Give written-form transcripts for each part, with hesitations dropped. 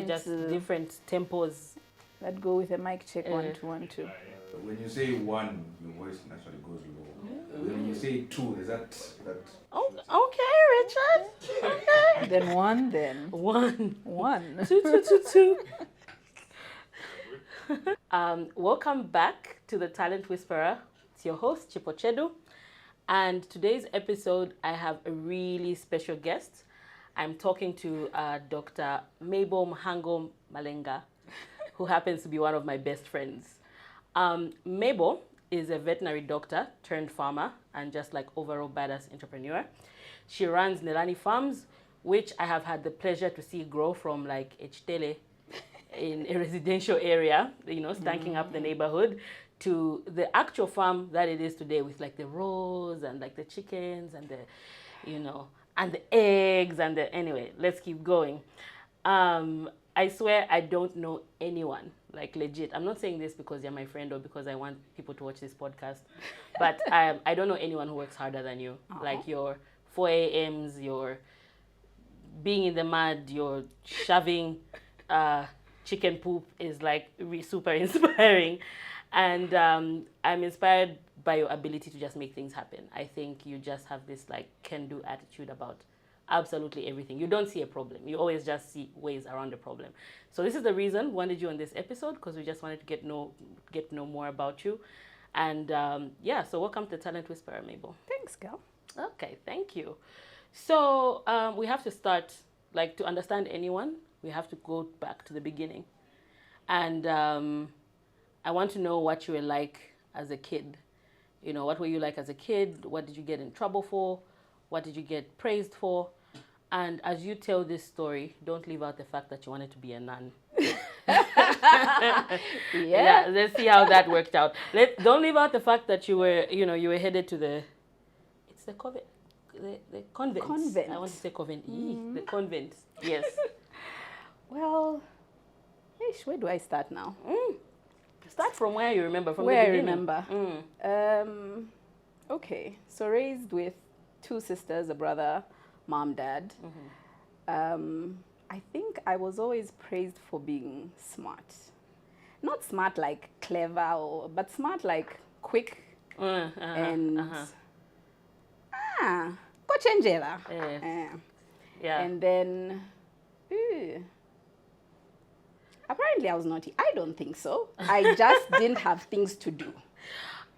different, just different tempos that go with a mic check 1 2 1 2. When you say 1, your voice naturally goes low. When you say 2, is that? Oh, okay, Richard. Okay. Then 1, then 1. 1. 2 2 2 2. Welcome back to the Talent Whisperer. It's your host Chipochedu, and today's episode I have a really special guest. I'm talking to Dr. Mable Mhango Malenga, who happens to be one of my best friends. Mable is a veterinary doctor turned farmer and just like overall badass entrepreneur. She runs Nelani Farms, which I have had the pleasure to see grow from like Htele in a residential area, stanking up the neighborhood, to the actual farm that it is today with like the rows and like the chickens and the, and the eggs and anyway, let's keep going. I swear I don't know anyone, like legit. I'm not saying this because you're my friend or because I want people to watch this podcast, but I don't know anyone who works harder than you. Uh-huh. Like your 4 a.m.s, your being in the mud, your shoving chicken poop is like super inspiring. And I'm inspired by your ability to just make things happen. I think you just have this like can-do attitude about absolutely everything. You don't see a problem. You always just see ways around the problem. So this is the reason we wanted you on this episode, because we just wanted to get to know more about you. And so welcome to Talent Whisperer, Mable. Thanks, girl. Okay, thank you. So we have to start, like, to understand anyone, we have to go back to the beginning. And I want to know what you were like as a kid. What were you like as a kid? What did you get in trouble for? What did you get praised for? And as you tell this story, don't leave out the fact that you wanted to be a nun. Yeah, let's see how that worked out. Don't leave out the fact that you were, you were headed to the convent. The convent. Convent. I want to say convent. The convent. Yes. Well, where do I start now? Start from where you remember, from where the beginning. I remember. Okay, so raised with 2 sisters, a brother, mom, dad. Mm-hmm. I think I was always praised for being smart. Not smart like clever, but smart like quick and kochenjela. Yeah. And then apparently I was naughty. I don't think so. I just didn't have things to do.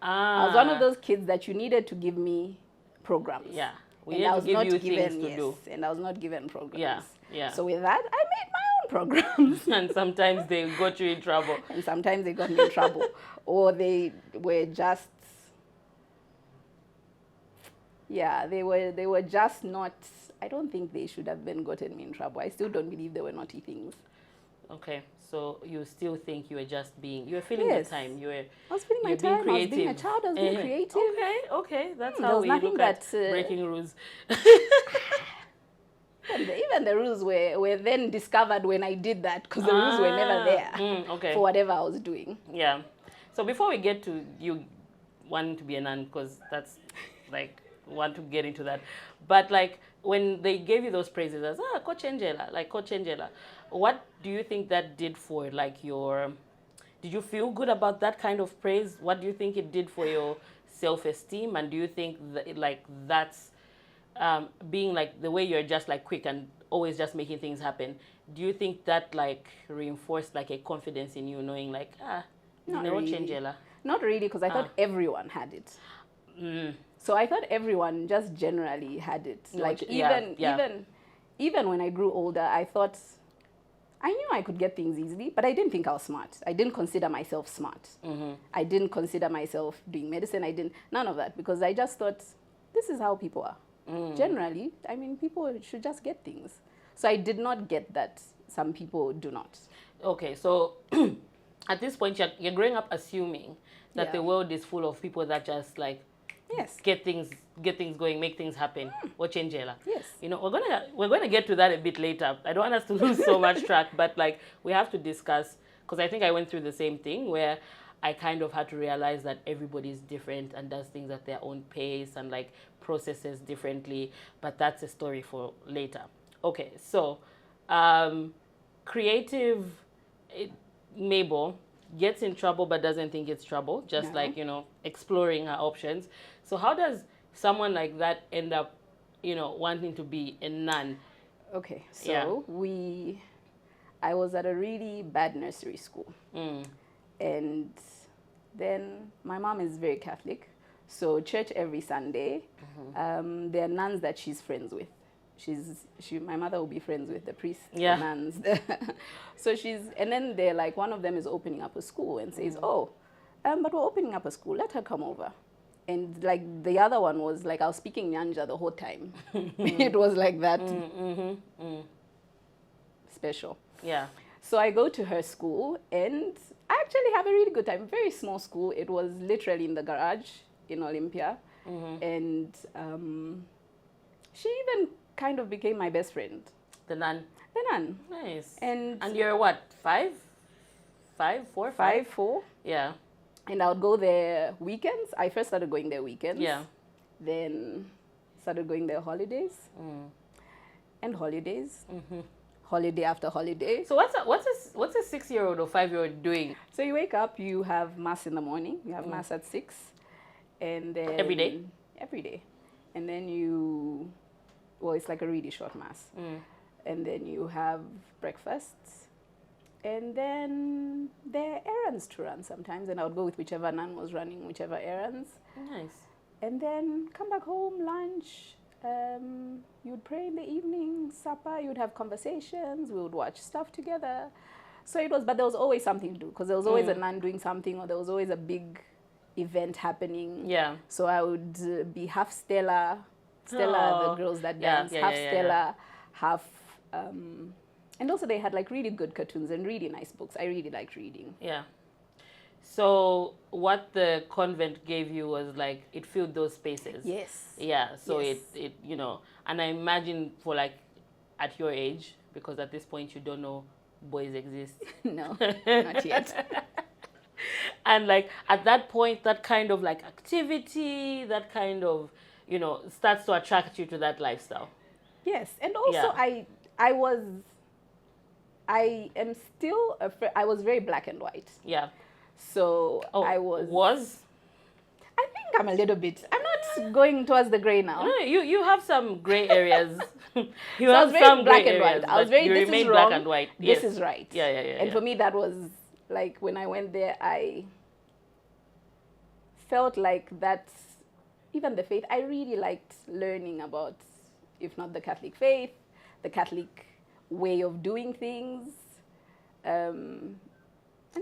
I was one of those kids that you needed to give me programs. Yeah. We had to give you things to do. And I was not given programs. Yeah. So with that, I made my own programs. And sometimes they got you in trouble. And sometimes they got me in trouble. Or they were just, they were just not, I don't think they should have been gotten me in trouble. I still don't believe they were naughty things. Okay, so you still think you were just being, you were feeling the time. I was feeling my time. Creative. I was being a child. I was being creative. Okay. That's how we look at breaking rules. Even the rules were then discovered when I did that, because the rules were never there for whatever I was doing. Yeah. So before we get to you wanting to be a nun, because that's like, want to get into that. But like when they gave you those praises as Coach Angela, what do you think that did for like did you feel good about that kind of praise? What do you think it did for your self-esteem? And do you think that that's being like the way you're just like quick and always just making things happen? Do you think that like reinforced like a confidence in you, knowing like Not really, because I thought everyone had it. So I thought everyone just generally had it. Like even when I grew older, I thought I knew I could get things easily, but I didn't think I was smart. I didn't consider myself smart. Mm-hmm. I didn't consider myself doing medicine. None of that, because I just thought this is how people are. Generally, I mean, people should just get things. So I did not get that some people do not. Okay, so at this point, you're growing up assuming that the world is full of people that just like get things going, make things happen. Or change. Yes. We're gonna get to that a bit later. I don't want us to lose so much track, but like we have to discuss, because I think I went through the same thing where I kind of had to realize that everybody's different and does things at their own pace and like processes differently. But that's a story for later. Okay, so creative Mable gets in trouble but doesn't think it's trouble, just No. like, exploring her options. So how does someone like that end up, wanting to be a nun? Okay, so I was at a really bad nursery school. And then my mom is very Catholic. So church every Sunday, there are nuns that she's friends with. My mother will be friends with the priests, the nuns. So and then they're like, one of them is opening up a school and says, but we're opening up a school, let her come over. And like the other one was like, I was speaking Nyanja the whole time. It was like that. Special. Yeah. So I go to her school and I actually have a really good time. Very small school. It was literally in the garage in Olympia. And she even kind of became my best friend. The nun? The nun. Nice. And you're what, 5? 4? Yeah. And I would go there weekends. I first started going there weekends. Yeah. Then started going there holidays. And holidays. Holiday after holiday. So what's a 6-year-old or 5-year-old doing? So you wake up, you have mass in the morning. You have mass at 6. And then... Every day? Every day. And then it's like a really short mass. And then you have breakfast. And then there are errands to run sometimes. And I would go with whichever nun was running whichever errands. Nice. And then come back home, lunch. You'd pray in the evening, supper, you'd have conversations, we would watch stuff together. So but there was always something to do, because there was always a nun doing something, or there was always a big event happening. Yeah. So I would be half Stella, the girls that dance, half Stella, half... and also they had like really good cartoons and really nice books. I really liked reading. Yeah. So what the convent gave you was like, it filled those spaces. Yes. Yeah. So yes. it and I imagine for like at your age, because at this point you don't know boys exist. No, not yet. And like at that point, that kind of like activity, that kind of, starts to attract you to that lifestyle. Yes. And also I am still I was very black and white. Yeah. So I was? I think I'm a little bit. I'm not going towards the gray now. No, you have some gray areas. You I have was very some black gray and white. areas, I was very. You This remain is wrong. Black and white. This Yes. is right. Yeah. And for me, that was like when I went there, I felt like that's even the faith. I really liked learning about, if not the Catholic faith, the Catholic way of doing things. And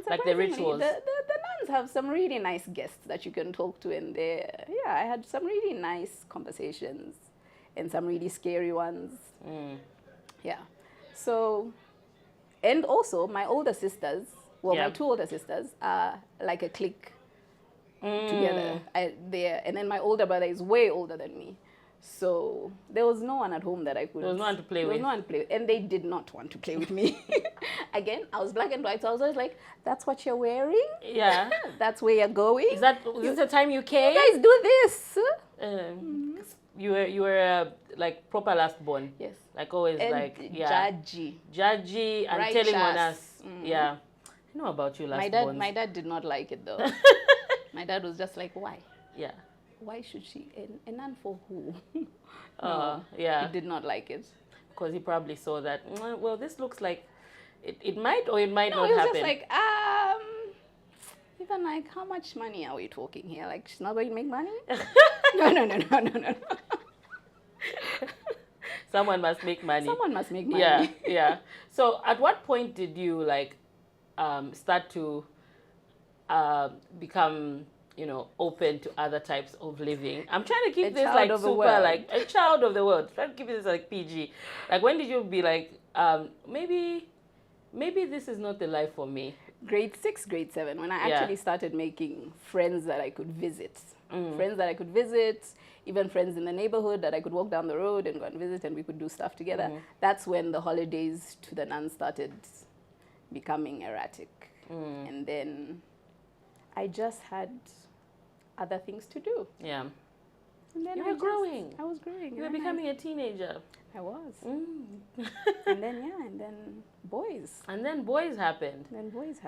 like the rituals. The nuns have some really nice guests that you can talk to, and I had some really nice conversations and some really scary ones. Yeah. So, and also my older sisters, my 2 older sisters are like a clique together. And then my older brother is way older than me. So there was no one at home that I could... There was no one to play with. There was no one to play with. And they did not want to play with me. Again, I was black and white, so I was always like, that's what you're wearing? Yeah. That's where you're going? Is this the time you came? You guys do this? You were like proper last born. Yes. Like always, and like, judgy and righteous. telling on us. Yeah. I know about you last born. My dad did not like it though. My dad was just like, why? Yeah. Why should she? And none for who? Yeah. He did not like it. Because he probably saw that, well, this looks like it might or it might not happen. No, happen. Just like, even like, how much money are we talking here? Like, she's not going to make money? No. Someone must make money. Someone must make money. Yeah. So at what point did you like start to become, open to other types of living? I'm trying to keep this like super like a child of the world. Trying to keep this like PG. Like when did you be like, maybe this is not the life for me? Grade 6, grade 7, when I actually started making friends that I could visit. Friends that I could visit, even friends in the neighborhood that I could walk down the road and go and visit, and we could do stuff together. That's when the holidays to the nuns started becoming erratic. And then I just had other things to do. Yeah. And then you were growing. I was growing. You were becoming a teenager. I was. And then boys. And then boys happened.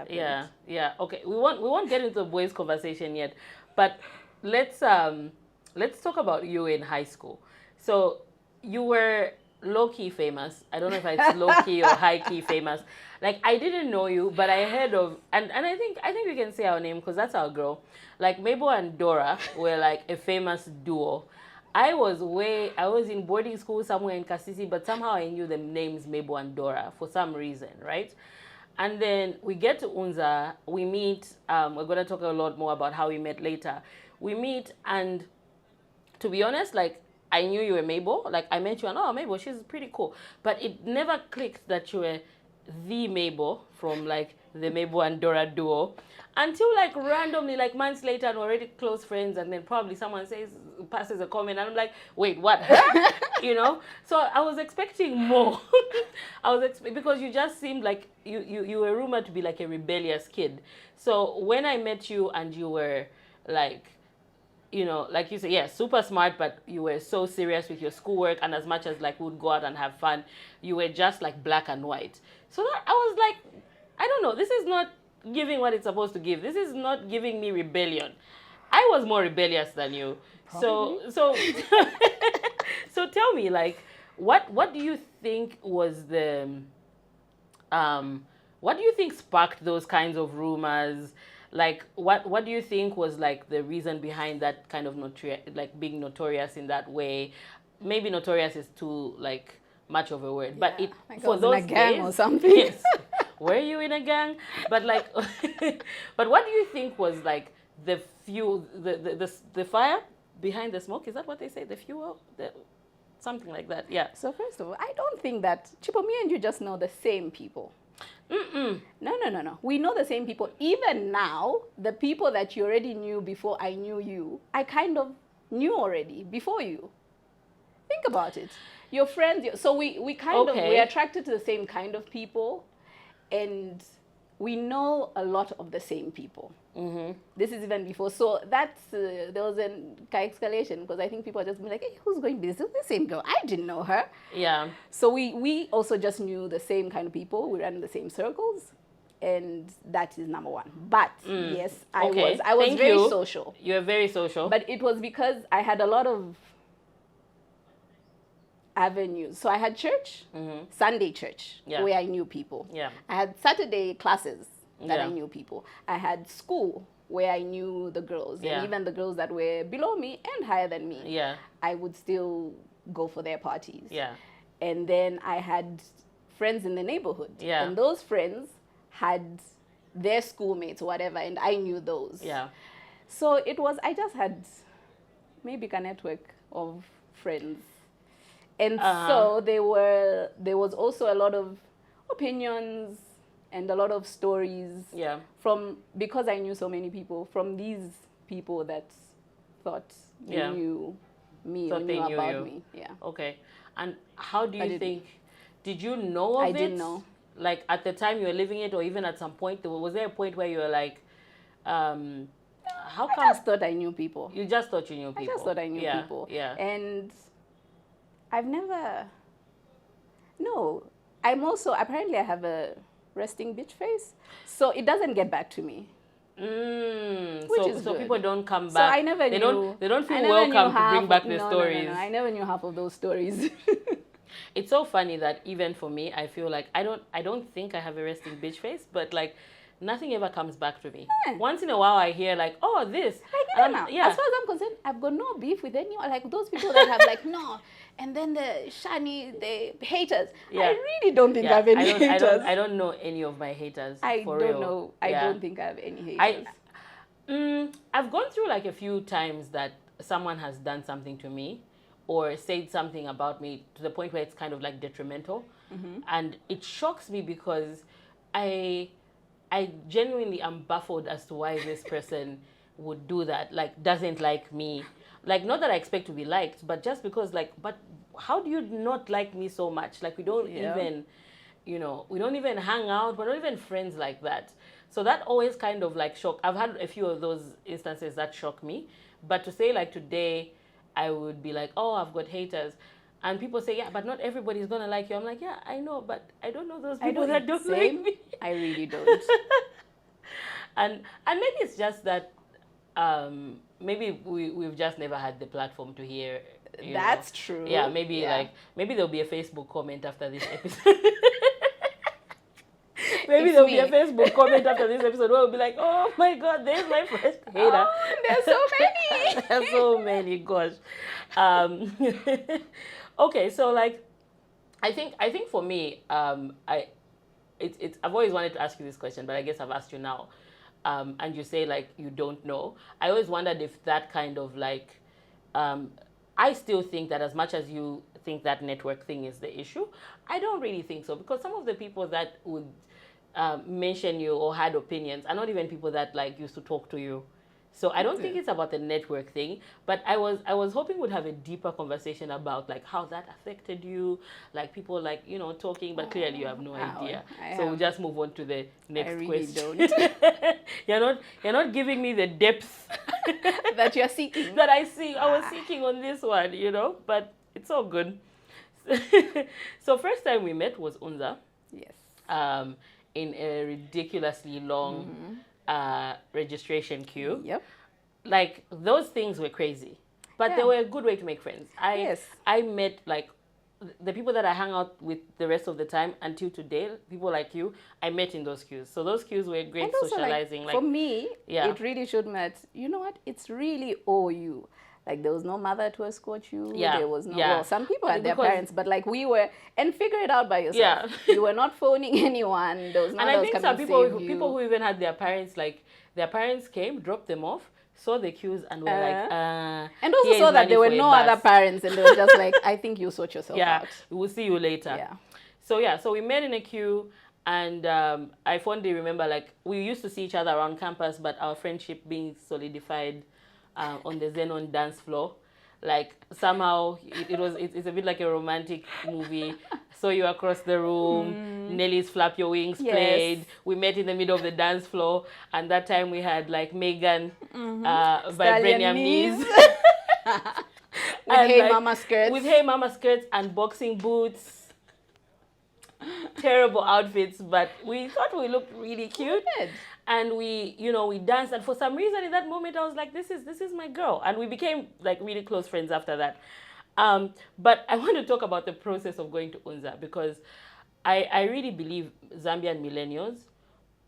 Yeah. Yeah. Okay. We won't get into the boys conversation yet, but let's talk about you in high school. So you were low-key famous. I don't know if it's low-key or high-key famous. Like, I didn't know you, but I heard of, and I think we can say our name because that's our girl. Like, Mable and Dora were like a famous duo. I was in boarding school somewhere in Kasisi, but somehow I knew the names Mable and Dora for some reason, right? And then we get to Unza, we meet, we're going to talk a lot more about how we met later. We meet, and to be honest, like, I knew you were Mable. Like, I met you and, oh, Mable, she's pretty cool. But it never clicked that you were the Mable from, like, the Mable and Dora duo. Until, like, randomly, like, months later, and we're already close friends, and then probably someone passes a comment, and I'm like, wait, what? You know? So I was expecting more. Because you just seemed like you were rumored to be, like, a rebellious kid. So when I met you and you were, like, you know, like you said, yeah, super smart, but you were so serious with your schoolwork, and as much as, like, we would go out and have fun, you were just, like, black and white. So that, I was like, I don't know, this is not giving what it's supposed to give. This is not giving me rebellion. I was more rebellious than you. Probably. So so tell me, like, what do you think was the what do you think sparked those kinds of rumors? Like, what do you think was, like, the reason behind that kind of like, being notorious in that way? Maybe notorious is too, like, much of a word, but it like for those in a gang days, or something. Yes. Were you in a gang? But, like, but what do you think was, like, the fuel, the fire behind the smoke? Is that what they say? The fuel, something like that. Yeah. So first of all, I don't think that Chipo, me and you just know the same people. No. We know the same people. Even now, the people that you already knew before I knew you, I kind of knew already before you. Think about it. Your friends, so we kind of, we're attracted to the same kind of people, and we know a lot of the same people. This is even before. So that's, there was an escalation, because I think people are just like, hey, who's going to be this? This is the same girl. I didn't know her. Yeah. So we also just knew the same kind of people. We ran in the same circles. And that is number one. But yes, I was very social. You were very social. But it was because I had a lot of avenues. So I had church, Sunday church, where I knew people. Yeah. I had Saturday classes that I knew people. I had school where I knew the girls, and even the girls that were below me and higher than me. Yeah. I would still go for their parties. Yeah. And then I had friends in the neighborhood. Yeah. And those friends had their schoolmates or whatever, and I knew those. Yeah. So it was, I just had maybe a network of friends. And so there was also a lot of opinions and a lot of stories because I knew so many people, from these people that thought they knew me or knew about me. Yeah. Okay. And how do you think, did you know of it? I didn't know. Like, at the time you were living it, or even at some point, was there a point where you were like, how come? I just thought I knew people. You just thought you knew people. I just thought I knew people. Yeah. And I've never, apparently I have a resting bitch face. So it doesn't get back to me. So people don't come back. So I never knew. They don't feel welcome to bring back the stories. No. I never knew half of those stories. It's so funny that even for me, I feel like I don't think I have a resting bitch face, but, like, nothing ever comes back to me. Yeah. Once in a while, I hear, like, oh, this. Like, now. Yeah. As far as I'm concerned, I've got no beef with anyone. Like, those people that have, like, no. And then the shani, the haters. Yeah. I really don't think I have any haters. I don't know any of my haters. I don't think I have any haters. I've gone through, like, a few times that someone has done something to me or said something about me to the point where it's kind of, like, detrimental. And it shocks me because I genuinely am baffled as to why this person would do that, like, doesn't like me. Like, not that I expect to be liked, but just because, like, but how do you not like me so much? Like, we don't even, we don't even hang out. We're not even friends like that. So that always kind of, like, shock. I've had a few of those instances that shock me. But to say, like, today, I would be like, oh, I've got haters. And people say, yeah, but not everybody's going to like you. I'm like, yeah, I know, but I don't know those people that don't like me. I really don't. And maybe it's just that maybe we've just never had the platform to hear. That's true. Yeah, maybe there'll be a Facebook comment after this episode. Maybe there'll be a Facebook comment after this episode where we'll be like, oh my God, there's my first hater. Oh, there's so many. There's so many, gosh. Okay, so like, I think for me, I've always wanted to ask you this question, but I guess I've asked you now. And you say like you don't know. I always wondered if that kind of like, I still think that as much as you think that network thing is the issue, I don't really think so, because some of the people that would mention you or had opinions are not even people that like used to talk to you. So I don't think it's about the network thing, but I was hoping we'd have a deeper conversation about like how that affected you, like people like, you know, talking, but clearly you have no idea. So we'll just move on to the next question. Don't. You're not giving me the depth that you're seeking. That I was seeking on this one, you know, but it's all good. So first time we met was Unza. Yes. In a ridiculously long registration queue. Yep. Like those things were crazy, but they were a good way to make friends. I met like the people that I hang out with the rest of the time until today, people like you, I met in those queues. So those queues were great socializing. Like, for me, it really showed me that, you know what, it's really all you. Like, there was no mother to escort you. Yeah. There was no, well, some people had their parents, but like we were, and figure it out by yourself. Yeah. You were not phoning anyone. There was no. And I think some people who even had their parents, like their parents came, dropped them off, saw the queues and were like, and also saw that there were no other parents, and they were just like, I think you sort yourself out. We'll see you later. Yeah. So we met in a queue, and I fondly remember like we used to see each other around campus, but our friendship being solidified on the Xenon dance floor. Like somehow it's a bit like a romantic movie. Saw you across the room, Nelly's Flap Your Wings played. We met in the middle of the dance floor, and that time we had like Megan Vibranium Knees. With Hey like, Mama skirts. With Hey Mama skirts and boxing boots. Terrible outfits, but we thought we looked really cute. And we danced, and for some reason in that moment I was like, this is my girl, and we became like really close friends after that. But I want to talk about the process of going to Unza, because I really believe Zambian millennials,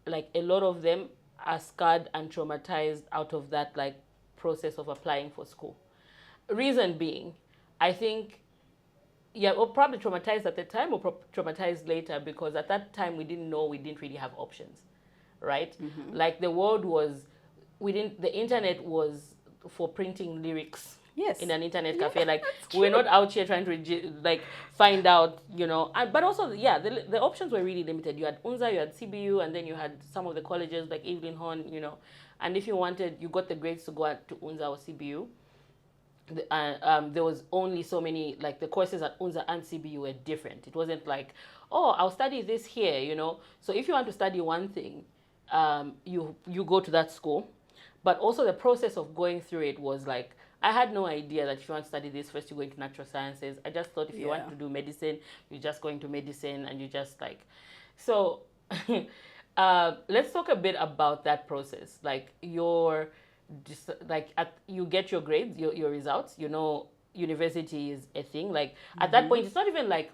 like a lot of them are scarred and traumatized out of that like process of applying for school. Reason being, I think, or probably traumatized at the time or traumatized later, because at that time we didn't really have options. Right? Like the world the internet was for printing lyrics in an internet cafe. Like we're not out here trying to like find out, but also, the options were really limited. You had Unza, you had CBU, and then you had some of the colleges like Evelyn Horn, and if you wanted, you got the grades to go to Unza or CBU. There was only so many, like the courses at Unza and CBU were different. It wasn't like, oh, I'll study this here, So if you want to study one thing, you go to that school. But also the process of going through it was like, I had no idea that if you want to study this, first you go into natural sciences. I just thought if you want to do medicine, you just go into medicine, and you just like, so let's talk a bit about that process. Like you get your grades, your results, university is a thing. Like at that point, it's not even like,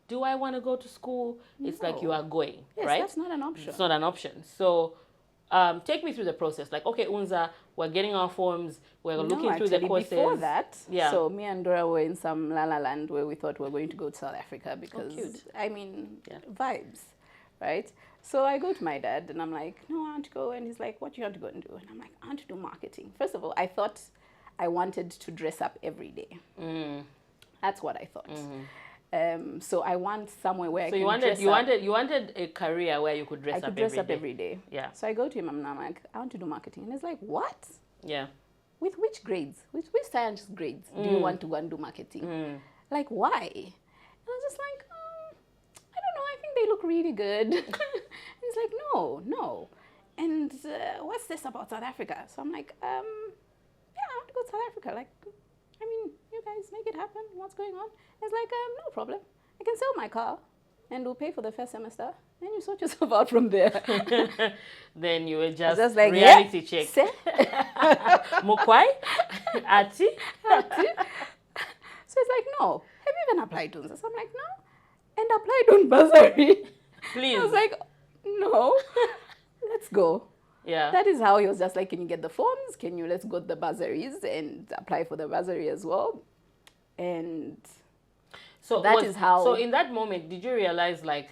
do I want to go to school? It's like you are going, right? That's not an option. It's not an option. So take me through the process. Like, okay, Unza, we're getting our forms. We're looking through the courses. Before that, so me and Dora were in some La La Land where we thought we were going to go to South Africa because, vibes, right? So I go to my dad and I'm like, no, I want to go. And he's like, what do you want to go and do? And I'm like, I want to do marketing. First of all, I thought I wanted to dress up every day. That's what I thought. So I want somewhere where I can dress up. You wanted a career where you could dress up every day. Yeah. So I go to him and I'm like, I want to do marketing. And he's like, what? Yeah. With which grades? With which science grades do you want to go and do marketing? Like, why? And I was just like, I don't know. I think they look really good. And he's like, no. And what's this about South Africa? So I'm like, I want to go to South Africa. Like, I mean, you guys make it happen. What's going on? It's like, no problem. I can sell my car and we'll pay for the first semester. Then you sort yourself out from there. Then you were just like, reality check. Mokwai? Ati? So it's like, no. Have you even applied to this? I'm like, no. And applied on bursary. Please. I was like, no. Let's go. Yeah. That is how he was just like, can you get the forms? Let's go to the bursaries and apply for the bursary as well. And so that is how. So in that moment, did you realize like,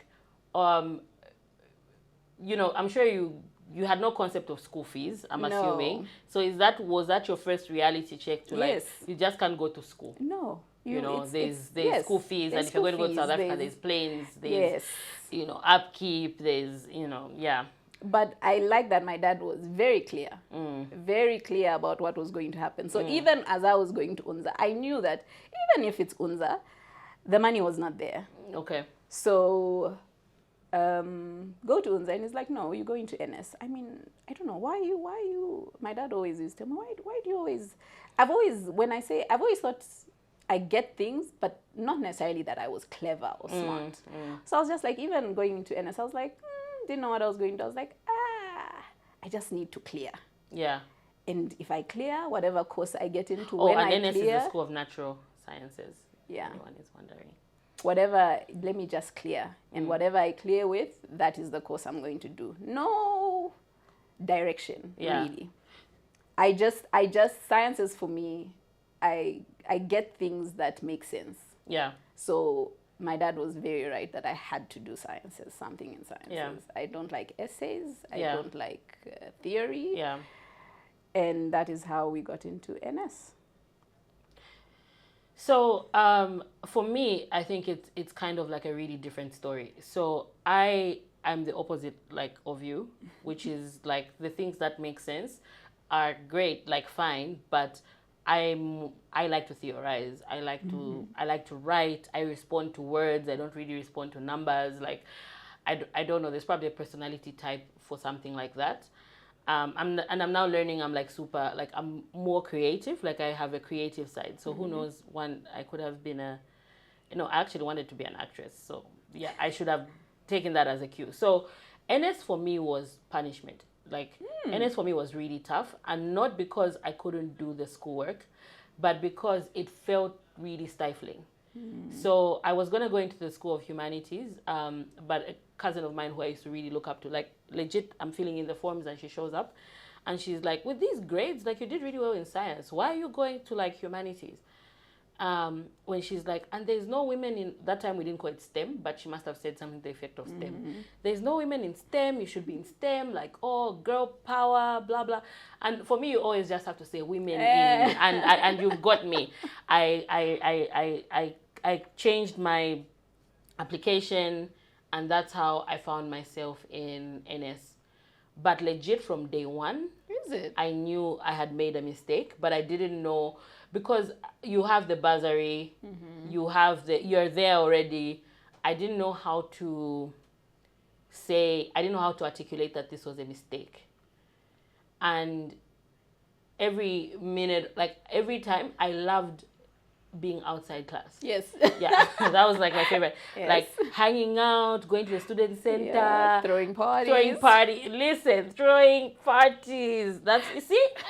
you know, I'm sure you had no concept of school fees, I'm assuming. So was that your first reality check to like, you just can't go to school? No. You know, there's school fees, and if you're going to go to South Africa, there's planes, there's, you know, upkeep, there's, you know, But I like that my dad was very clear about what was going to happen. So even as I was going to UNZA, I knew that even if it's UNZA, the money was not there. Okay. So go to UNZA, and he's like, no, you're going to NS. I mean, I don't know, why you, my dad always used to tell me, why do you always, I've always thought I get things, but not necessarily that I was clever or smart. So I was just like, even going into NS, I was like, didn't know what I was going to do. I was like, I just need to clear. Yeah. And if I clear, whatever course I get into, NS is the School of Natural Sciences. Yeah. Anyone is wondering. Whatever, let me just clear. And whatever I clear with, that is the course I'm going to do. No direction, really. I just, sciences for me, I get things that make sense. Yeah. So my dad was very right that I had to do sciences, something in sciences. Yeah. I don't like essays. I don't like theory. Yeah. And that is how we got into NS. So for me, I think it's kind of like a really different story. So I'm the opposite like of you, which is like the things that make sense are great, like fine, but I like to theorize. I like to write. I respond to words. I don't really respond to numbers. Like, I don't know. There's probably a personality type for something like that. I'm now learning. I'm like super. Like I'm more creative. Like I have a creative side. So who knows? I could have been I actually wanted to be an actress. So yeah, I should have taken that as a cue. So NS for me was punishment. Like NS for me was really tough, and not because I couldn't do the schoolwork, but because it felt really stifling. So I was gonna go into the School of Humanities, but a cousin of mine who I used to really look up to, like legit, I'm filling in the forms and she shows up, and she's like, with these grades, like you did really well in science. Why are you going to like humanities? When she's like, and there's no women in, that time we didn't call it STEM, but she must have said something to the effect of STEM. There's no women in STEM, you should be in STEM, like, oh, girl power, blah, blah. And for me, you always just have to say women in, and you've got me. I changed my application, and that's how I found myself in NS. But legit from day one, I knew I had made a mistake, but I didn't know, because you have the bursary, you're there already. I didn't know how to articulate that this was a mistake. And every minute, like every time, I loved being outside class. Yes. Yeah, that was like my favorite. Yes. Like hanging out, going to the student center, throwing parties. Throwing parties. You see,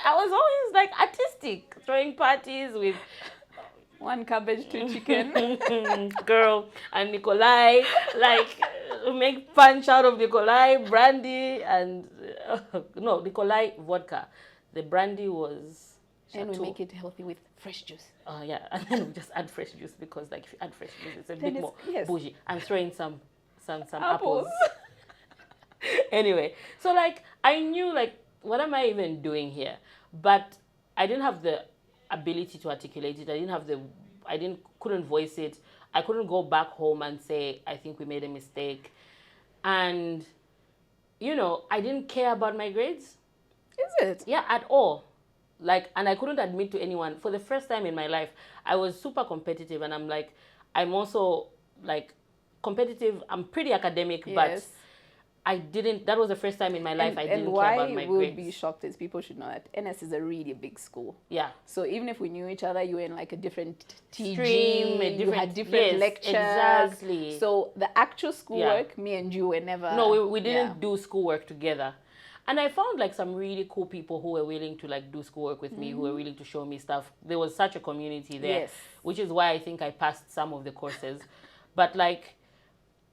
I was always like artistic, throwing parties with one cabbage, two chicken. Girl, and Nikolai, like make punch out of Nikolai, brandy, and no, Nikolai vodka. The brandy was and we make it healthy with fresh juice. Yeah, and then we just add fresh juice, because like if you add fresh juice, it's a bit more bougie. And throw in some apples. Anyway, so like I knew like, what am I even doing here? But I didn't have the ability to articulate it. Couldn't voice it. I couldn't go back home and say, I think we made a mistake. And I didn't care about my grades. Is it? Yeah, at all. Like, and I couldn't admit to anyone. For the first time in my life, I was super competitive, and I'm also like competitive. I'm pretty academic, but that was the first time in my life I didn't care about my grades. And why we'll be shocked is people should know that NS is a really big school. Yeah. So even if we knew each other, you were in like a different stream, you had different lectures. Exactly. So the actual schoolwork, me and you were never... No, we didn't do schoolwork together. And I found like some really cool people who were willing to like do schoolwork with me, who were willing to show me stuff. There was such a community there, which is why I think I passed some of the courses. But like,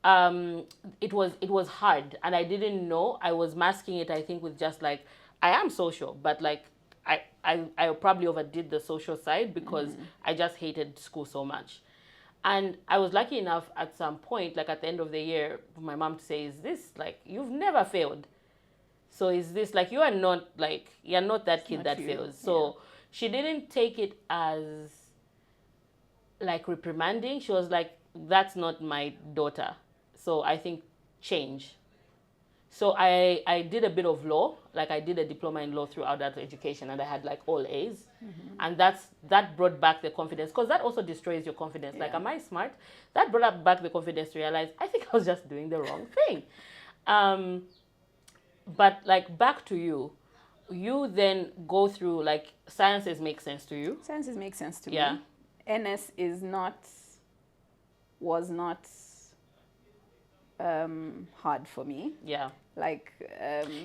it was hard, and I didn't know. I was masking it, I think, with just like, I am social, but like I probably overdid the social side because I just hated school so much. And I was lucky enough at some point, like at the end of the year, my mom to say, is this like, you've never failed? So is this like, you're not that kid that fails. So she didn't take it as like reprimanding. She was like, that's not my daughter. So I think change. So I did a bit of law, like I did a diploma in law through adult education, and I had like all A's. And that brought back the confidence, because that also destroys your confidence. Like, am I smart? That brought back the confidence to realize, I think I was just doing the wrong thing. But like, back to you, you then go through like, sciences make sense to you? Sciences make sense to me. NS was not hard for me. Yeah. Like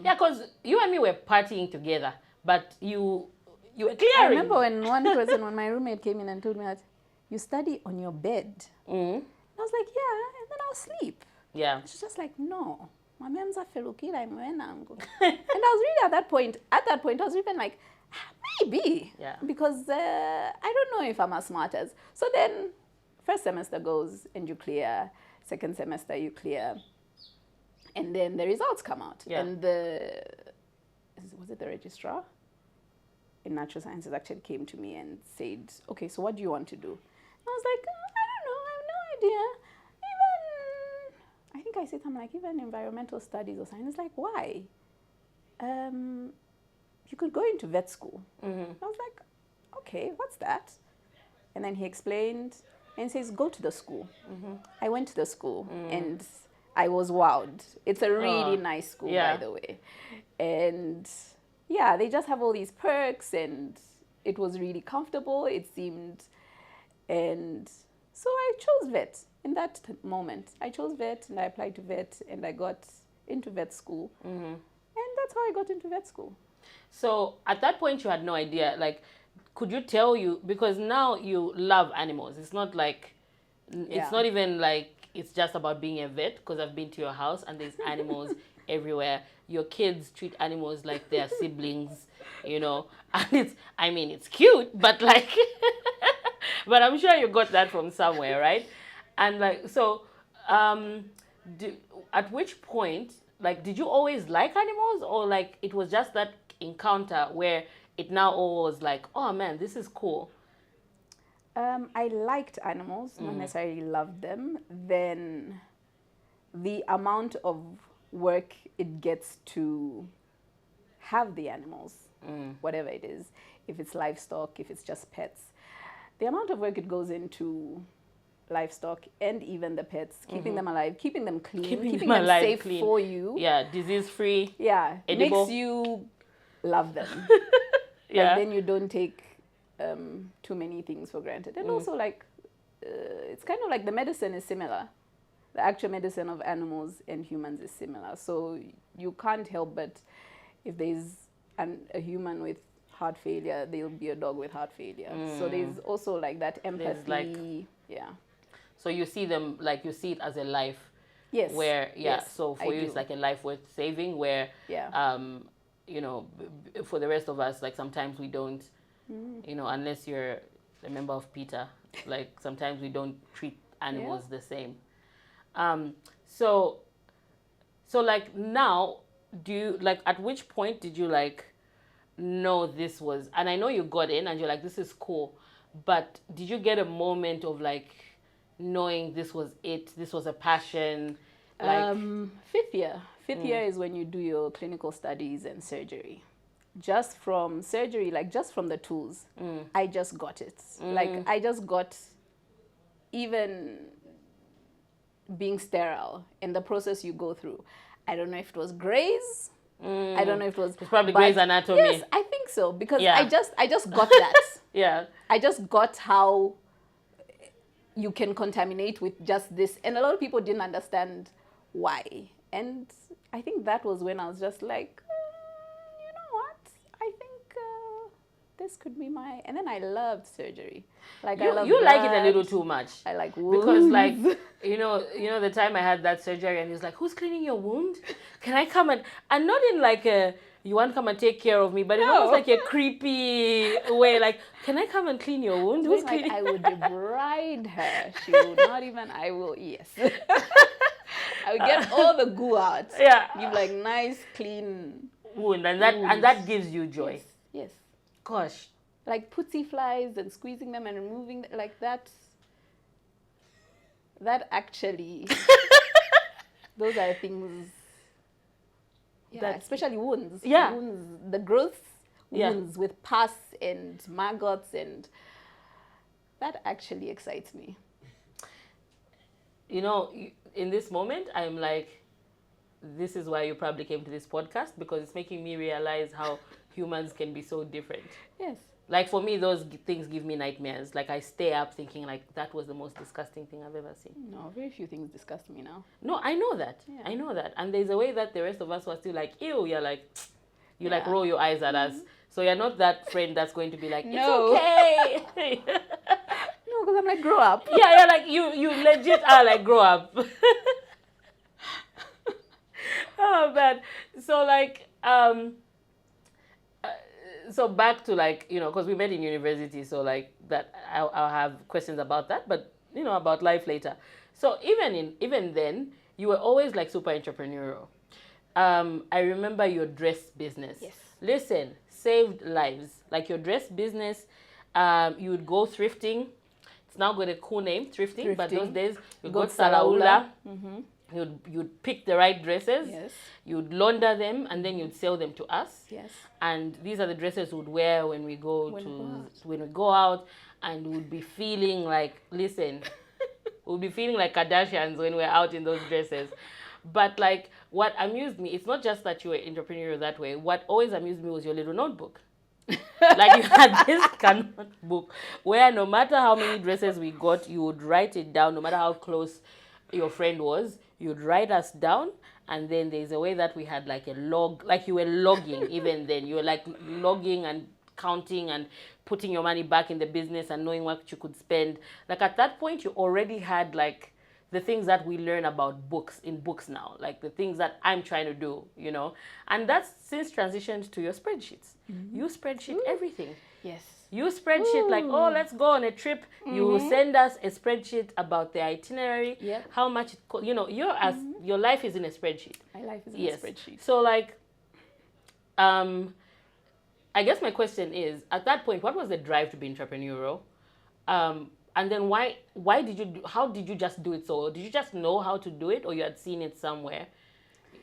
because you and me were partying together, but you were clearing. I remember when when my roommate came in and told me that you study on your bed. I was like, yeah, and then I'll sleep. Yeah. She's just like, no. Mhango. And I was really at that point, I was even like, maybe. Yeah. Because I don't know if I'm as smart as. So then first semester goes and you clear. Second semester you clear. And then the results come out. Yeah. And was it the registrar in natural sciences actually came to me and said, okay, so what do you want to do? I was like, I don't know, I have no idea. I think I said something like, even environmental studies or science. Like, why? You could go into vet school. I was like, okay, what's that? And then he explained and says, go to the school. I went to the school and I was wowed. It's a really nice school, by the way. And yeah, they just have all these perks, and it was really comfortable, it seemed. And so I chose vet in that moment. I chose vet and I applied to vet and I got into vet school. And that's how I got into vet school. So at that point you had no idea, like, could you tell because now you love animals. It's not like, it's not even like it's just about being a vet, because I've been to your house and there's animals everywhere. Your kids treat animals like they're siblings, you know, and it's cute, but like, but I'm sure you got that from somewhere, right? And like, so, at which point, like, did you always like animals, or like it was just that encounter where it now all was like, oh man, this is cool? I liked animals, not necessarily loved them. Then the amount of work it gets to have the animals, whatever it is, if it's livestock, if it's just pets, the amount of work it goes into livestock and even the pets, keeping them alive, keeping them clean, keeping them safe clean. For you. Yeah, disease-free. Yeah, edible. Makes you love them. Yeah. And then you don't take too many things for granted. And also, like, it's kind of like the medicine is similar. The actual medicine of animals and humans is similar. So you can't help but, if there's a human with heart failure, there'll be a dog with heart failure. So there's also like that empathy. Like, yeah. So you see them, like, you see it as a life. Yes. Where, yes, so for you, it's like a life worth saving, where, you know, for the rest of us, like, sometimes we don't, you know, unless you're a member of PETA, like, sometimes we don't treat animals the same. So like, now, do you, like, at which point did you, like, know this was, and I know you got in and you're like, this is cool, but did you get a moment of, like, knowing this was it, this was a passion? Like, fifth year is when you do your clinical studies and surgery. Just from surgery, like, just from the tools, I just got it. Like, I just got, even being sterile in the process you go through, I don't know if it was Grey's. I don't know if it was... It's probably Grey's Anatomy. Yes, I think so. Because I just got that. Yeah. I just got how you can contaminate with just this. And a lot of people didn't understand why. And I think that was when I was just like, you know what? I think this could be my... And then I loved surgery. Like you like it a little too much. I like wounds. Because like, you know the time I had that surgery and he's like, who's cleaning your wound? Can I come and not in like a, you want to come and take care of me, but it was like a creepy way, like, can I come and clean your wound? Who's like, I would debride her. She would not even, yes. I would get all the goo out. Yeah. Give like nice, clean wound. And that gives you joy. Yes. Gosh. Like pussy flies and squeezing them and removing, like that. That actually, those are things. Yeah, especially wounds. Yeah. Wounds, the growth wounds with pus and maggots, and that actually excites me. You know, in this moment, I'm like, this is why you probably came to this podcast, because it's making me realize how humans can be so different. Yes. Like for me, those things give me nightmares. Like I stay up thinking like that was the most disgusting thing I've ever seen. No, very few things disgust me now. No, I know that. Yeah. I know that. And there's a way that the rest of us were still like, ew, you're like, you like roll your eyes at us. So you're not that friend that's going to be like, no. It's okay. No, because I'm like, grow up. Yeah, you're like, you legit are like, grow up. Oh, man. So like, so back to like, you know, because we met in university, so like that I'll have questions about that, but you know, about life later. So even then, you were always like super entrepreneurial. I remember your dress business. Yes. Listen, saved lives. Like your dress business, you would go thrifting. It's now got a cool name, thrifting. But those days you go to Salaula. Mm-hmm. You'd pick the right dresses. Yes. You'd launder them and then you'd sell them to us. Yes. And these are the dresses we'd wear when we go out, and we'd be feeling like, listen, we'd be feeling like Kardashians when we're out in those dresses. But like what amused me, it's not just that you were entrepreneurial that way. What always amused me was your little notebook. Like you had this notebook where no matter how many dresses we got, you would write it down. No matter how close your friend was, you'd write us down. And then there's a way that we had like a log, like you were logging even then. You were like logging and counting and putting your money back in the business and knowing what you could spend. Like at that point, you already had like the things that we learn about books in books now, like the things that I'm trying to do, you know. And that's since transitioned to your spreadsheets. Mm-hmm. You spreadsheet everything. Yes. You spreadsheet like, oh, let's go on a trip. Mm-hmm. You send us a spreadsheet about the itinerary, how much it costs. You know, your life is in a spreadsheet. My life is in a spreadsheet. So like, I guess my question is, at that point, what was the drive to be entrepreneurial? And then how did you just do it? So did you just know how to do it, or you had seen it somewhere,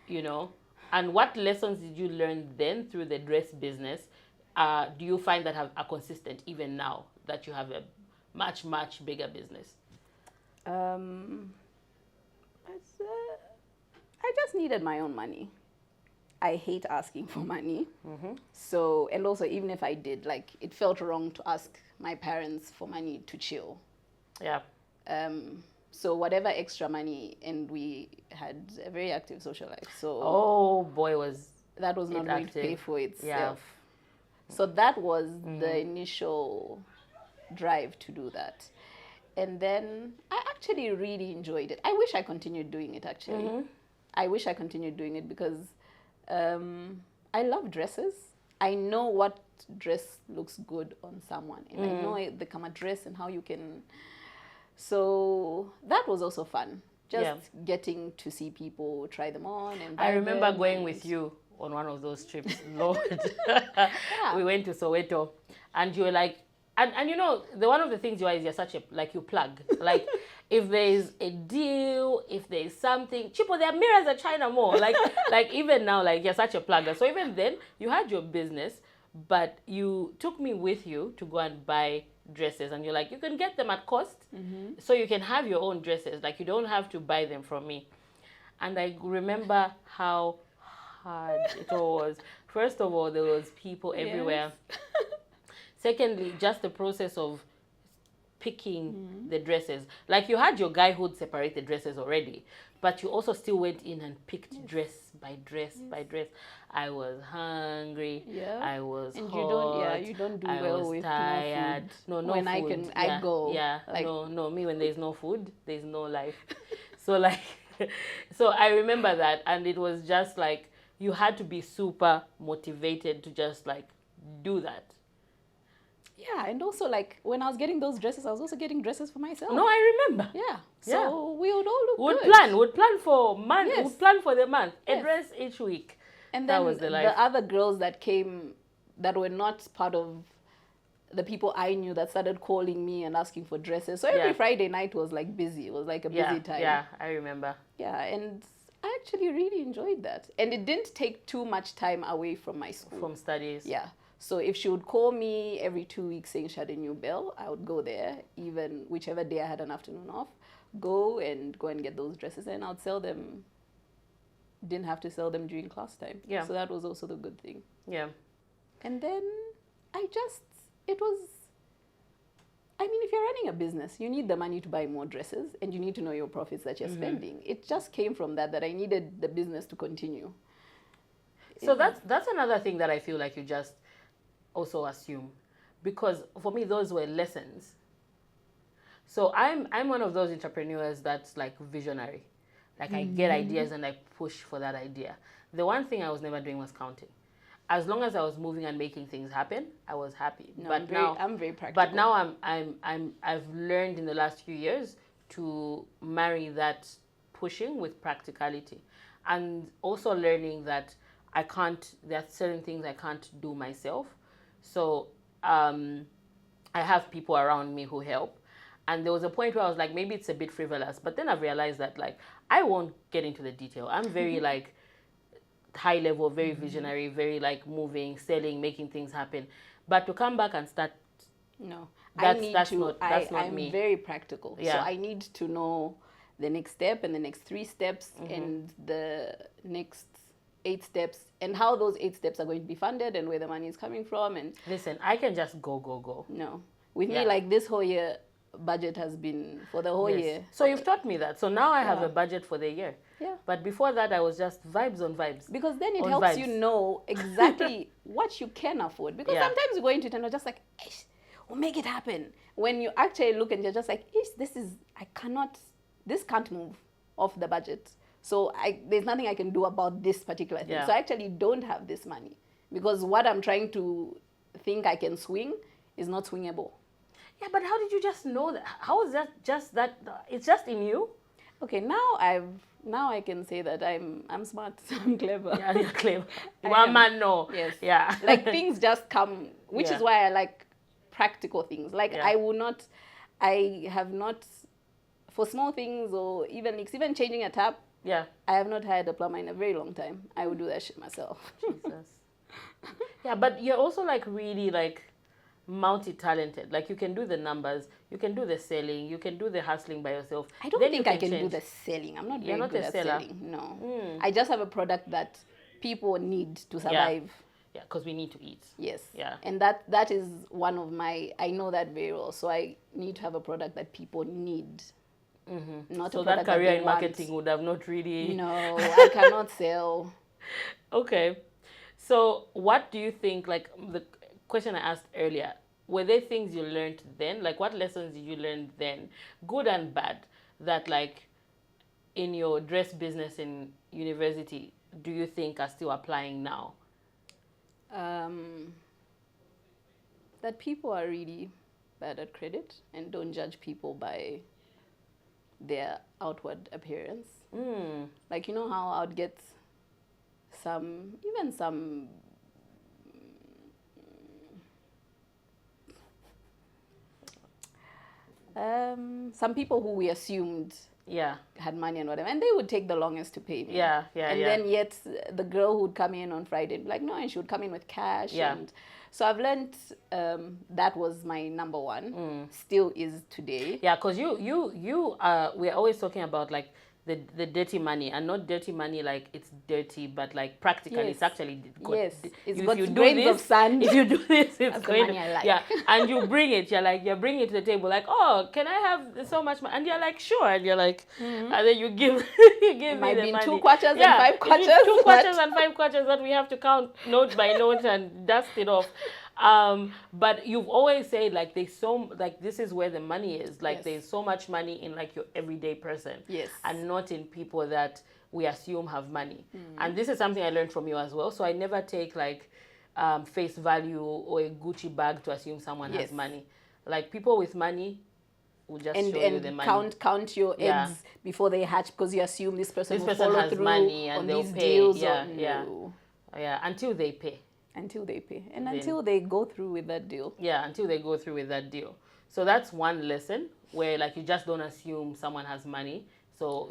you know? And what lessons did you learn then through the dress business? Do you find that are consistent even now that you have a much, much bigger business? I just needed my own money. I hate asking for money. Mm-hmm. So, and also even if I did, like it felt wrong to ask my parents for money to chill. Yeah. So whatever extra money, and we had a very active social life. So oh boy, that was not going to pay for itself. Yeah. So that was the initial drive to do that. And then I actually really enjoyed it. I wish I continued doing it, actually. Mm-hmm. I wish I continued doing it because I love dresses. I know what dress looks good on someone. And I know the kama dress and how you can... So that was also fun. Just getting to see people try them on. And I remember going with you on one of those trips, Lord. We went to Soweto, and you were like, and you know, one of the things you are is you're such a, like you plug. Like, if there is a deal, if there is something, Chipo, there are mirrors at China more. Like even now, like you're such a plugger. So even then, you had your business, but you took me with you to go and buy dresses, and you're like, you can get them at cost, so you can have your own dresses. Like you don't have to buy them from me. And I remember how hard it was. First of all, there was people everywhere. Secondly, just the process of picking the dresses. Like you had your guy who'd separate the dresses already, but you also still went in and picked dress by dress by dress. I was hungry. Yeah. I was and hot. You don't do I well was with tired. no food. No When food. I go. Yeah. Like, No. Me, when there's no food, there's no life. So like, so I remember that, and it was just like you had to be super motivated to just like do that. Yeah, and also like when I was getting those dresses, I was also getting dresses for myself. No, I remember. Yeah. So we would all look Would good. Would plan for month. Yes. Would plan for the month. A Yes. dress each week. And that then was the life. the other girls that came that were not part of the people I knew that started calling me and asking for dresses. So every Friday night was like busy. It was like a busy time. Yeah, I remember. Yeah, and I actually really enjoyed that. And it didn't take too much time away from my school. From studies. Yeah. So if she would call me every 2 weeks saying she had a new bill, I would go there, even whichever day I had an afternoon off, go and get those dresses, and I'd sell them. Didn't have to sell them during class time. Yeah. So that was also the good thing. Yeah. And then if you're running a business, you need the money to buy more dresses, and you need to know your profits that you're spending. It just came from that I needed the business to continue. So that's another thing that I feel like you just also assume, because for me those were lessons. So I'm one of those entrepreneurs that's like visionary. Like I get ideas and I push for that idea. The one thing I was never doing was counting. As long as I was moving and making things happen, I was happy. No, but I'm very practical. But now I've learned in the last few years to marry that pushing with practicality, and also learning that there are certain things I can't do myself. So I have people around me who help. And there was a point where I was like, maybe it's a bit frivolous. But then I've realized that like I won't get into the detail. I'm very like high level, very visionary, very like moving, selling, making things happen. But to come back and start, no, that's not I'm me. Very practical. Yeah. So I need to know the next step and the next 3 steps and the next 8 steps and how those 8 steps are going to be funded and where the money is coming from. And listen, I can just go. No, with me, like this whole year, budget has been for the whole year. So you've taught me that. So now I have a budget for the year. Yeah. But before that, I was just vibes on vibes. Because then it helps you know exactly what you can afford. Because sometimes you go into it and you're just like, we'll make it happen. When you actually look and you're just like, this can't move off the budget. So there's nothing I can do about this particular thing. So I actually don't have this money. Because what I'm trying to think I can swing is not swingable. Yeah, but how did you just know that? How is that just that? It's just in you? Okay, now I can say that I'm smart. I'm clever. Yeah, you're clever. One man, no. Yes. Yeah. Like things just come, which is why I like practical things. Like I have not, for small things or even changing a tap. Yeah. I have not hired a plumber in a very long time. I would do that shit myself. Jesus. Yeah, but you're also like really like multi-talented. Like you can do the numbers, you can do the selling, you can do the hustling by yourself. I don't think I can do the selling. I'm not very good at selling. No. I just have a product that people need to survive. Yeah, because we need to eat. Yes. Yeah. And that is one of I know that very well. So I need to have a product that people need. Not so a that product career that in marketing would have not really... No, I cannot sell. Okay. So what do you think, like the question I asked earlier, were there things you learned then? Like what lessons did you learn then, good and bad, that like in your dress business in university, do you think are still applying now? That people are really bad at credit and don't judge people by their outward appearance. Like, you know how I would get some people who we assumed had money and whatever, and they would take the longest to pay me. And then yet the girl who would come in on Friday would be like, no, and she would come in with cash. And so I've learned that was my number one, still is today. Yeah, because we're always talking about like the dirty money, and not dirty money like it's dirty, but like practically it's actually good. Yes, it's if got you do grains this, of sand. If you do this, it's That's going the money I like. yeah, and you bring it. You're bringing it to the table like, oh, can I have so much money? And you're like, sure, and you're like, and then you give you give It me might the be money. 2 kwachas and 5 kwachas. 2 kwachas and 5 kwachas that we have to count note by note and dust it off. But you've always said like this is where the money is. Like there's so much money in like your everyday person. Yes. And not in people that we assume have money. And this is something I learned from you as well. So I never take like face value or a Gucci bag to assume someone has money. Like people with money will just show you the money. Count your eggs before they hatch because you assume this person will follow has through money and on they'll these pay. deals. Until they pay. Until they pay. And until they go through with that deal. Yeah, until they go through with that deal. So that's one lesson where like you just don't assume someone has money. So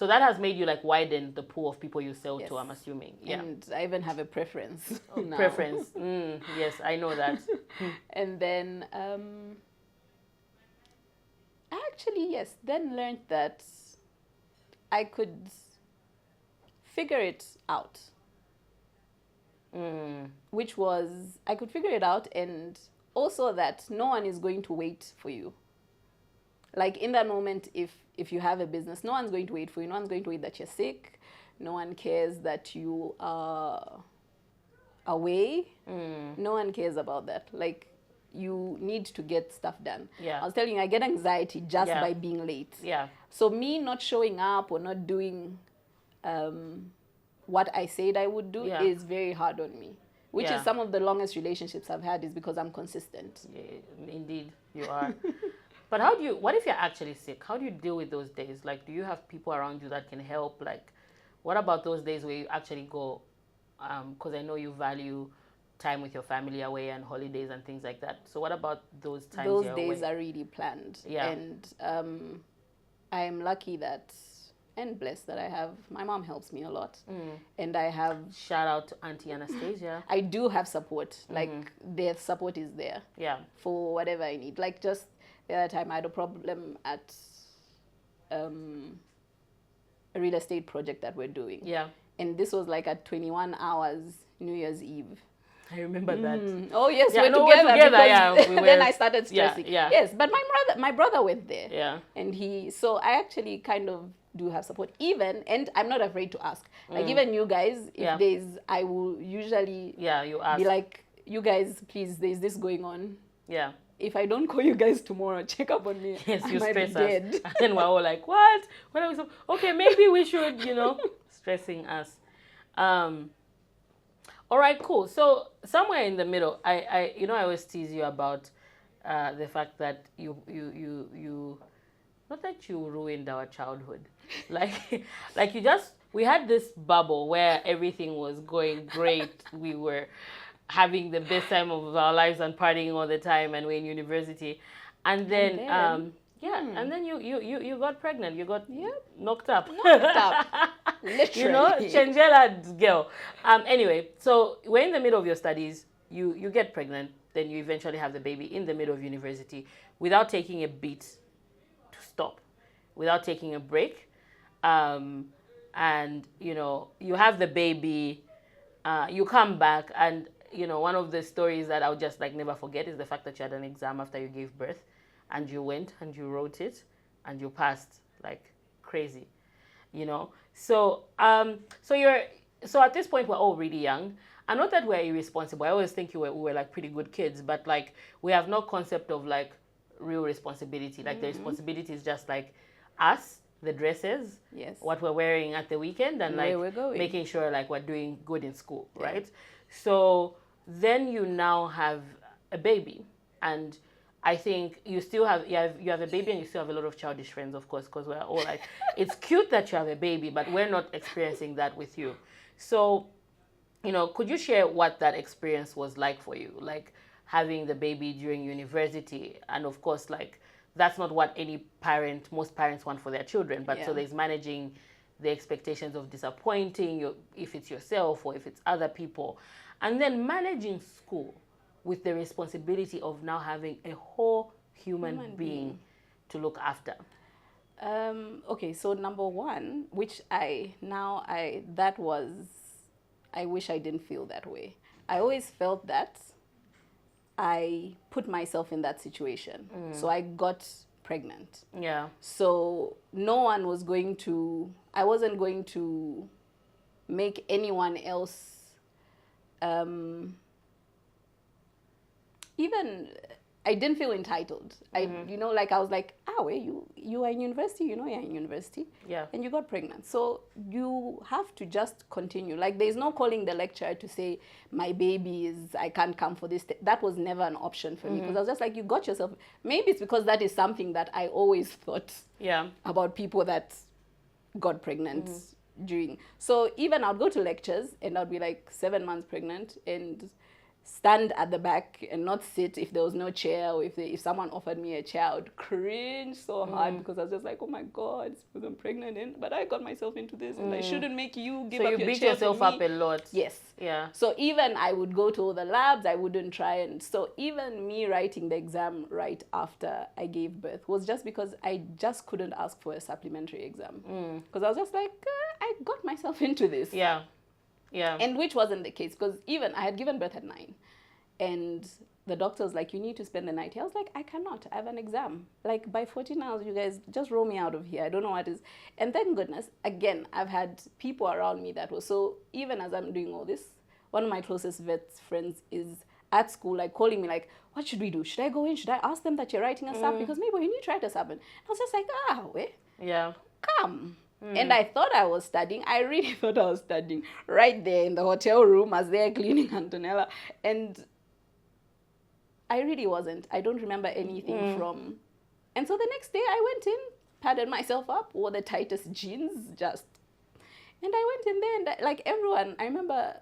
that has made you like widen the pool of people you sell to, I'm assuming. Yeah. And I even have a preference now. Preference. Yes, I know that. And then I actually, then learned that I could figure it out. Which was, I could figure it out, and also that no one is going to wait for you. Like in that moment, if you have a business, no one's going to wait for you. No one's going to wait that you're sick. No one cares that you are away. No one cares about that. Like, you need to get stuff done. Yeah. I was telling you, I get anxiety just by being late. Yeah. So me not showing up or not doing what I said I would do is very hard on me. Which is some of the longest relationships I've had is because I'm consistent. Yeah, indeed, you are. But what if you're actually sick? How do you deal with those days? Like, do you have people around you that can help? Like, what about those days where you actually go, because I know you value time with your family away and holidays and things like that. So what about those times those you're days away? are really planned. Yeah. And I'm lucky that, and blessed that I have, my mom helps me a lot. And I have... Shout out to Auntie Anastasia. I do have support. Like, their support is there. Yeah. For whatever I need. Like, just the other time I had a problem at a real estate project that we're doing. Yeah. And this was like at 21 hours, New Year's Eve. I remember that. Oh yes, yeah, we're together. We were, then I started stressing. Yeah. Yes, but my brother went there. Yeah. And so I actually kind of do have support and I'm not afraid to ask. Like even you guys, if I will usually you ask. be like, you guys, please, there's this going on. Yeah. If I don't call you guys tomorrow, check up on me. Yes, you stress us. And then we're all like, what? What are we okay, maybe we should, stressing us. All right, cool. So somewhere in the middle, I always tease you about the fact that you not that you ruined our childhood, like we had this bubble where everything was going great. We were having the best time of our lives and partying all the time, and we're in university, and then and then you got pregnant. You got knocked up. Literally. Changela's girl. Anyway, so we're in the middle of your studies. You get pregnant, then you eventually have the baby in the middle of university without taking a beat to stop, without taking a break. And you have the baby, you come back, and one of the stories that I'll just like never forget is the fact that you had an exam after you gave birth, and you went and you wrote it, and you passed like crazy, So at this point we're all really young, and not that we're irresponsible. I always think we were like pretty good kids, but like we have no concept of like real responsibility. Like the responsibility is just like us, the dresses, what we're wearing at the weekend, and like making sure like we're doing good in school, right? So then you now have a baby, and I think you have a baby and you still have a lot of childish friends, of course, because we're all like, it's cute that you have a baby, but we're not experiencing that with you. So, could you share what that experience was like for you? Like having the baby during university, and of course, like that's not what most parents want for their children, but so there's managing the expectations of disappointing you, if it's yourself or if it's other people, and then managing school with the responsibility of now having a whole human being to look after. Okay, so number one, which I wish I didn't feel that way. I always felt that I put myself in that situation. So I got pregnant. Yeah. So I wasn't going to make anyone else even I didn't feel entitled. I was like, you are in university, you're in university. Yeah. And you got pregnant. So you have to just continue. Like, there's no calling the lecturer to say, my baby I can't come for this. That was never an option for me. Because I was just like, you got yourself. Maybe it's because that is something that I always thought about people that got pregnant during. So even I'd go to lectures and I'd be like 7 months pregnant and stand at the back and not sit if there was no chair, or if someone offered me a chair, I would cringe so hard because I was just like, oh my God, because I'm pregnant, but I got myself into this and I shouldn't make you give up your chair. So you beat yourself up a lot. Yes. Yeah. So even I would go to all the labs, I wouldn't try, and so even me writing the exam right after I gave birth was just because I just couldn't ask for a supplementary exam because I was just like, I got myself into this. Yeah. Yeah. And which wasn't the case, because even I had given birth at 9 and the doctor was like, you need to spend the night here. I was like, I cannot. I have an exam. Like, by 14 hours, you guys just roll me out of here. I don't know what is. And thank goodness, again, I've had people around me that was so, even as I'm doing all this, one of my closest vet friends is at school, like, calling me, like, what should we do? Should I go in? Should I ask them that you're writing us up? Because maybe you need to write us up. And I was just like, wait. Yeah. Come. And I thought I was studying. I really thought I was studying right there in the hotel room as they're cleaning Antonella. And I really wasn't. I don't remember anything from. And so the next day I went in, padded myself up, wore the tightest jeans, and I went in there and like everyone, I remember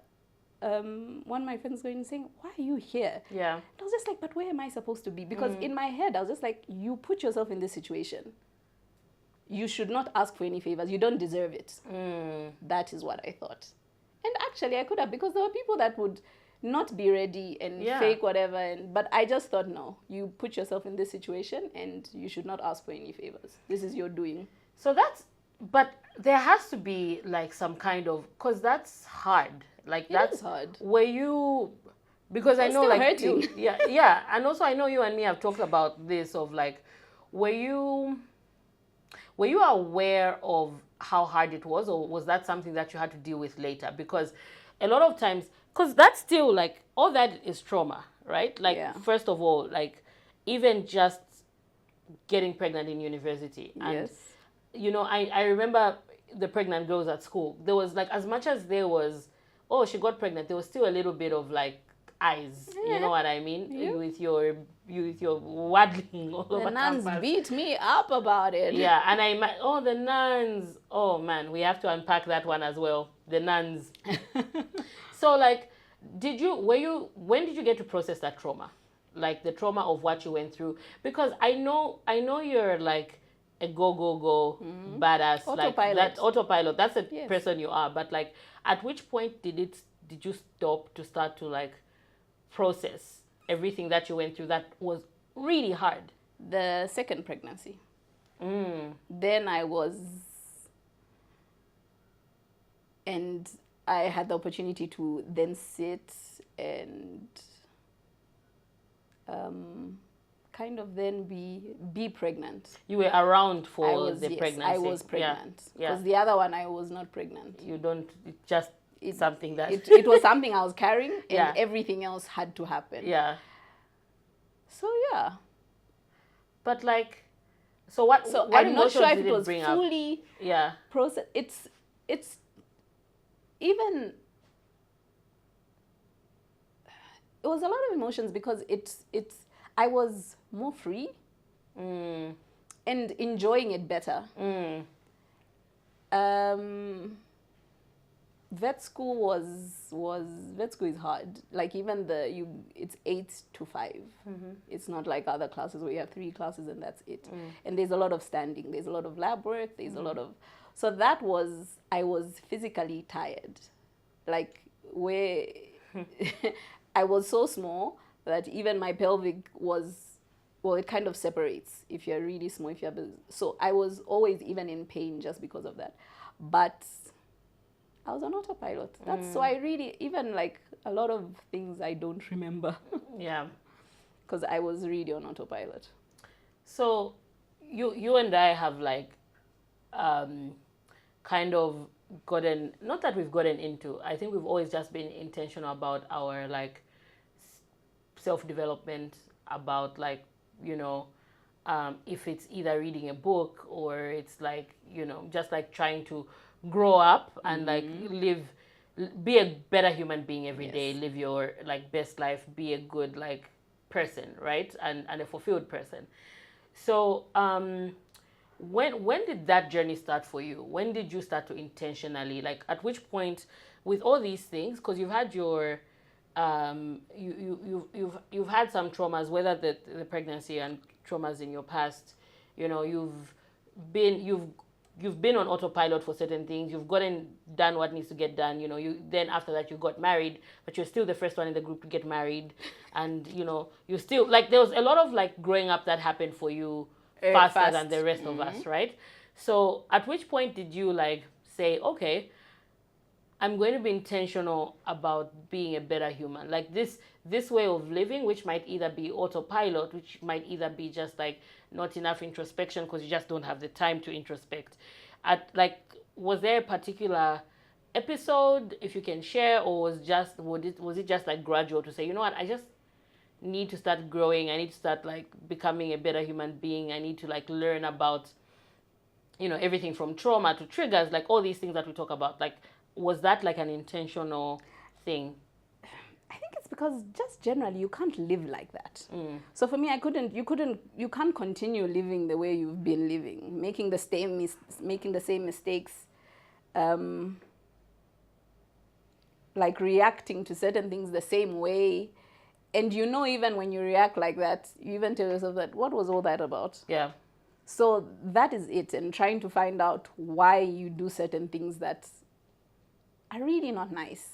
one of my friends going and saying, why are you here? Yeah. And I was just like, but where am I supposed to be? Because in my head, I was just like, you put yourself in this situation. You should not ask for any favors. You don't deserve it. That is what I thought. And actually, I could have, because there were people that would not be ready and fake whatever. But I just thought, no, you put yourself in this situation and you should not ask for any favors. This is your doing. So but there has to be like some kind of, because that's hard. Like, that's hard. Were you, because I know, like, hurting. Yeah. And also I know you and me have talked about this of like, were you aware of how hard it was, or was that something that you had to deal with later? Because a lot of times, because that's still like, all that is trauma, right? Like, first of all, like, even just getting pregnant in university. And, I remember the pregnant girls at school. There was like, as much as there was, oh, she got pregnant, there was still a little bit of like eyes, you know what I mean? Yeah. With your waddling all over the nuns campus. Beat me up about it. Yeah, and the nuns. Oh man, we have to unpack that one as well. The nuns. So like, when did you get to process that trauma? Like the trauma of what you went through? Because I know you're like a go badass, autopilot. Like that autopilot. That's the person you are. But like, at which point did you stop to start to like process everything that you went through that was really hard? The second pregnancy. Then and I had the opportunity to then sit and kind of then be pregnant. You were around for the pregnancy. I was pregnant. Because the other one I was not pregnant. It's something that... It was something I was carrying, and everything else had to happen. Yeah. So, yeah. But, like, what I'm not sure if it was fully processed. It's even... It was a lot of emotions because I was more free and enjoying it better. Vet school vet school is hard. Like, even it's 8 to 5. It's not like other classes where you have 3 classes and that's it. And there's a lot of standing. There's a lot of lab work. There's a lot of... So I was physically tired. Like, where I was so small that even my pelvic was well, it kind of separates if you're really small, if you have so I was always even in pain just because of that. But I was on autopilot. That's so I really, even like a lot of things I don't remember. Yeah. Because I was really on autopilot. So you and I have like kind of gotten, not that we've gotten into, I think we've always just been intentional about our like self-development, about like, you know, if it's either reading a book or it's like, you know, just like trying to grow up and like be a better human being every day, live your like best life, be a good like person, right? And a fulfilled person. So when did that journey start for you? When did you start to intentionally, like at which point with all these things, because you've had your you've had some traumas, whether the pregnancy and traumas in your past, you know, you've been on autopilot for certain things. You've done what needs to get done. You know, then after that you got married, but you're still the first one in the group to get married, and you know, you still like there was a lot of like growing up that happened for you faster than the rest of us, right? So at which point did you like say, okay, I'm going to be intentional about being a better human. Like this way of living, which might either be autopilot, which might either be just like not enough introspection because you just don't have the time to introspect. Was there a particular episode, if you can share, or was it just like gradual to say, you know what, I just need to start growing. I need to start like becoming a better human being. I need to like learn about, you know, everything from trauma to triggers, like all these things that we talk about. Like, was that like an intentional thing? I think it's because just generally you can't live like that. So for me, you can't continue living the way you've been living, making the same mistakes, like reacting to certain things the same way. And you know, even when you react like that, you even tell yourself that, what was all that about? Yeah. So that is it, and trying to find out why you do certain things that are really not nice.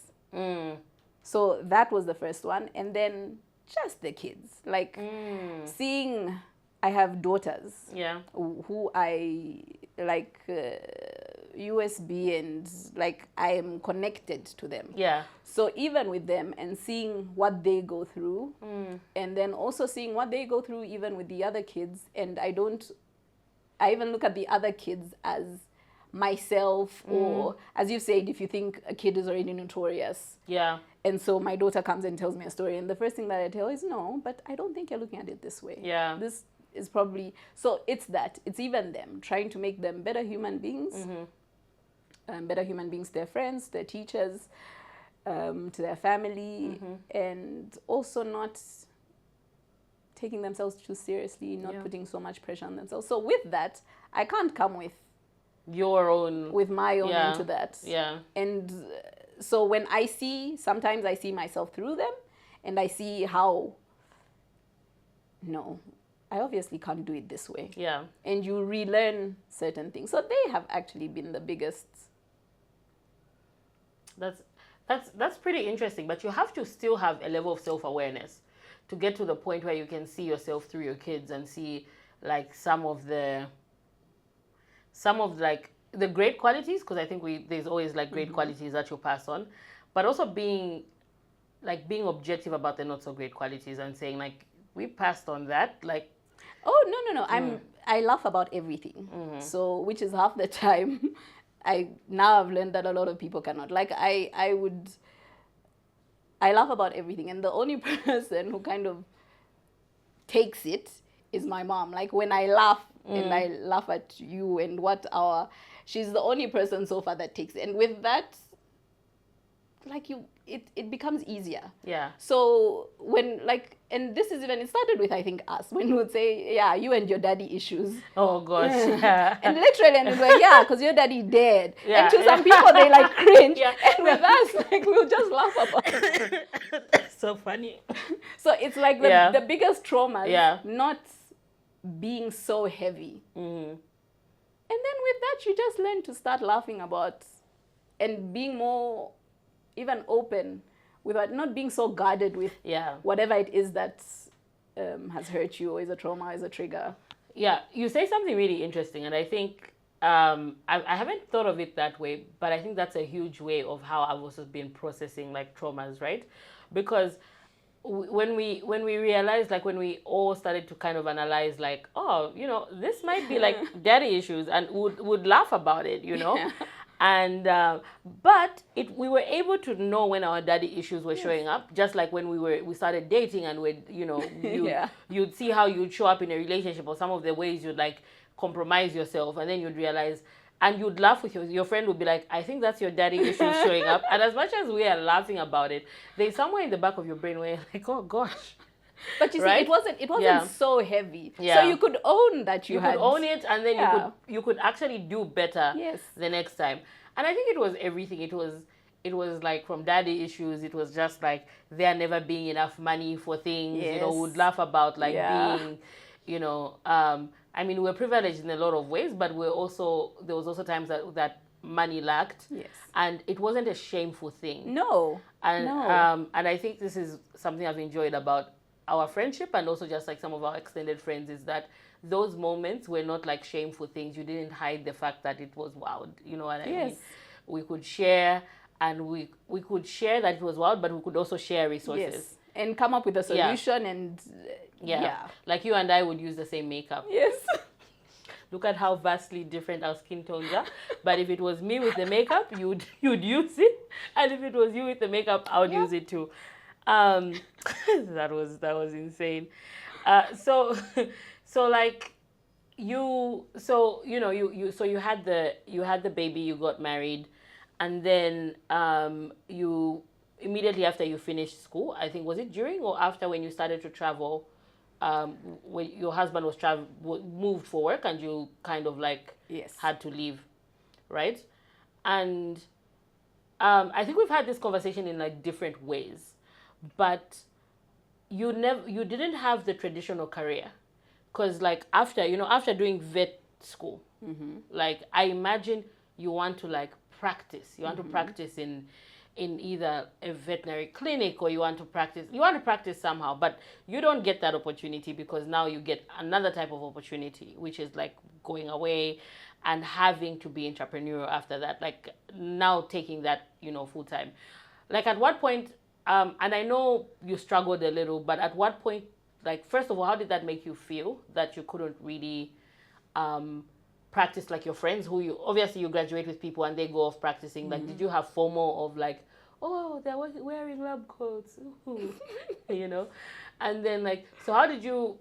So that was the first one. And then just the kids. Like seeing, I have daughters who I like USB, and like I am connected to them. Yeah. So even with them and seeing what they go through, and then also seeing what they go through even with the other kids, and I even look at the other kids as myself, or as you said, if you think a kid is already notorious. Yeah. And so my daughter comes and tells me a story, and the first thing that I tell is, no, but I don't think you're looking at it this way. Yeah. This is probably, so it's even them, trying to make them better human beings, better human beings to their friends, their teachers, to their family, and also not taking themselves too seriously, not putting so much pressure on themselves. So with that, I can't come with my own into that. Yeah. And so when sometimes I see myself through them, and I see how, no, I obviously can't do it this way. Yeah. And you relearn certain things. So they have actually been the biggest. That's pretty interesting, but you have to still have a level of self-awareness to get to the point where you can see yourself through your kids and see like some of like the great qualities, because I think there's always like great qualities that you pass on, but also being objective about the not so great qualities and saying like, we passed on that, like, oh no, I laugh about everything. So which is half the time. I've learned that a lot of people cannot. Like I laugh about everything, and the only person who kind of takes it is my mom. Like when I laugh and I laugh at you and she's the only person so far that takes it. And with that, like it becomes easier. Yeah. So when and this is even, it started with, I think, us, when we would say, yeah, you and your daddy issues. Oh gosh. Yeah. And literally, and it's like, yeah, because your daddy dead. Yeah. And to some people they like cringe. Yeah. And with us, like, we'll just laugh about it. That's so funny. So it's like the biggest trauma, not being so heavy. And then with that, you just learn to start laughing about and being more even open, without not being so guarded with whatever it is that has hurt you, or is a trauma, is a trigger. Yeah, you say something really interesting, and I think I haven't thought of it that way, but I think that's a huge way of how I've also been processing like traumas, right? Because when we realized, like when we all started to kind of analyze, like, oh, you know, this might be like daddy issues, and would laugh about it, you know. Yeah. And but we were able to know when our daddy issues were showing up, just like when we started dating, and you'd see how you'd show up in a relationship, or some of the ways you'd like compromise yourself, and then you'd realize, and you'd laugh with your friend would be like, I think that's your daddy issues showing up. And as much as we are laughing about it, there's somewhere in the back of your brain where you're like, oh gosh. But you see, it wasn't so heavy. Yeah. So you could own that you could own it, and then you could actually do better the next time. And I think it was everything. It was like from daddy issues, it was just like there never being enough money for things, you know, would laugh about like being, you know, I mean, we're privileged in a lot of ways, but there was also times that money lacked. Yes. And it wasn't a shameful thing. No. And I think this is something I've enjoyed about our friendship, and also just like some of our extended friends, is that those moments were not like shameful things. You didn't hide the fact that it was wild. You know what I mean? We could share, and we could share that it was wild, but we could also share resources. Yes. And come up with a solution and like you and I would use the same makeup. Yes. Look at how vastly different our skin tones are. But if it was me with the makeup, you'd use it, and if it was you with the makeup, I would use it too. That was insane. So like you had the baby, you got married, and then you immediately after you finished school, I think, was it during or after when you started to travel, when your husband moved for work, and you kind of like had to leave, right? And I think we've had this conversation in like different ways, but you didn't have the traditional career, because like after doing vet school, like I imagine you want to like practice. You want to practice in either a veterinary clinic, or you want to practice somehow, but you don't get that opportunity, because now you get another type of opportunity, which is like going away and having to be entrepreneurial after that, like now taking that, you know, full time. Like at what point, and I know you struggled a little, but at what point, like, first of all, how did that make you feel that you couldn't really practice like your friends, who you obviously you graduate with people and they go off practicing? Like, did you have FOMO of like, oh, they're wearing lab coats, you know? And then like, so how did you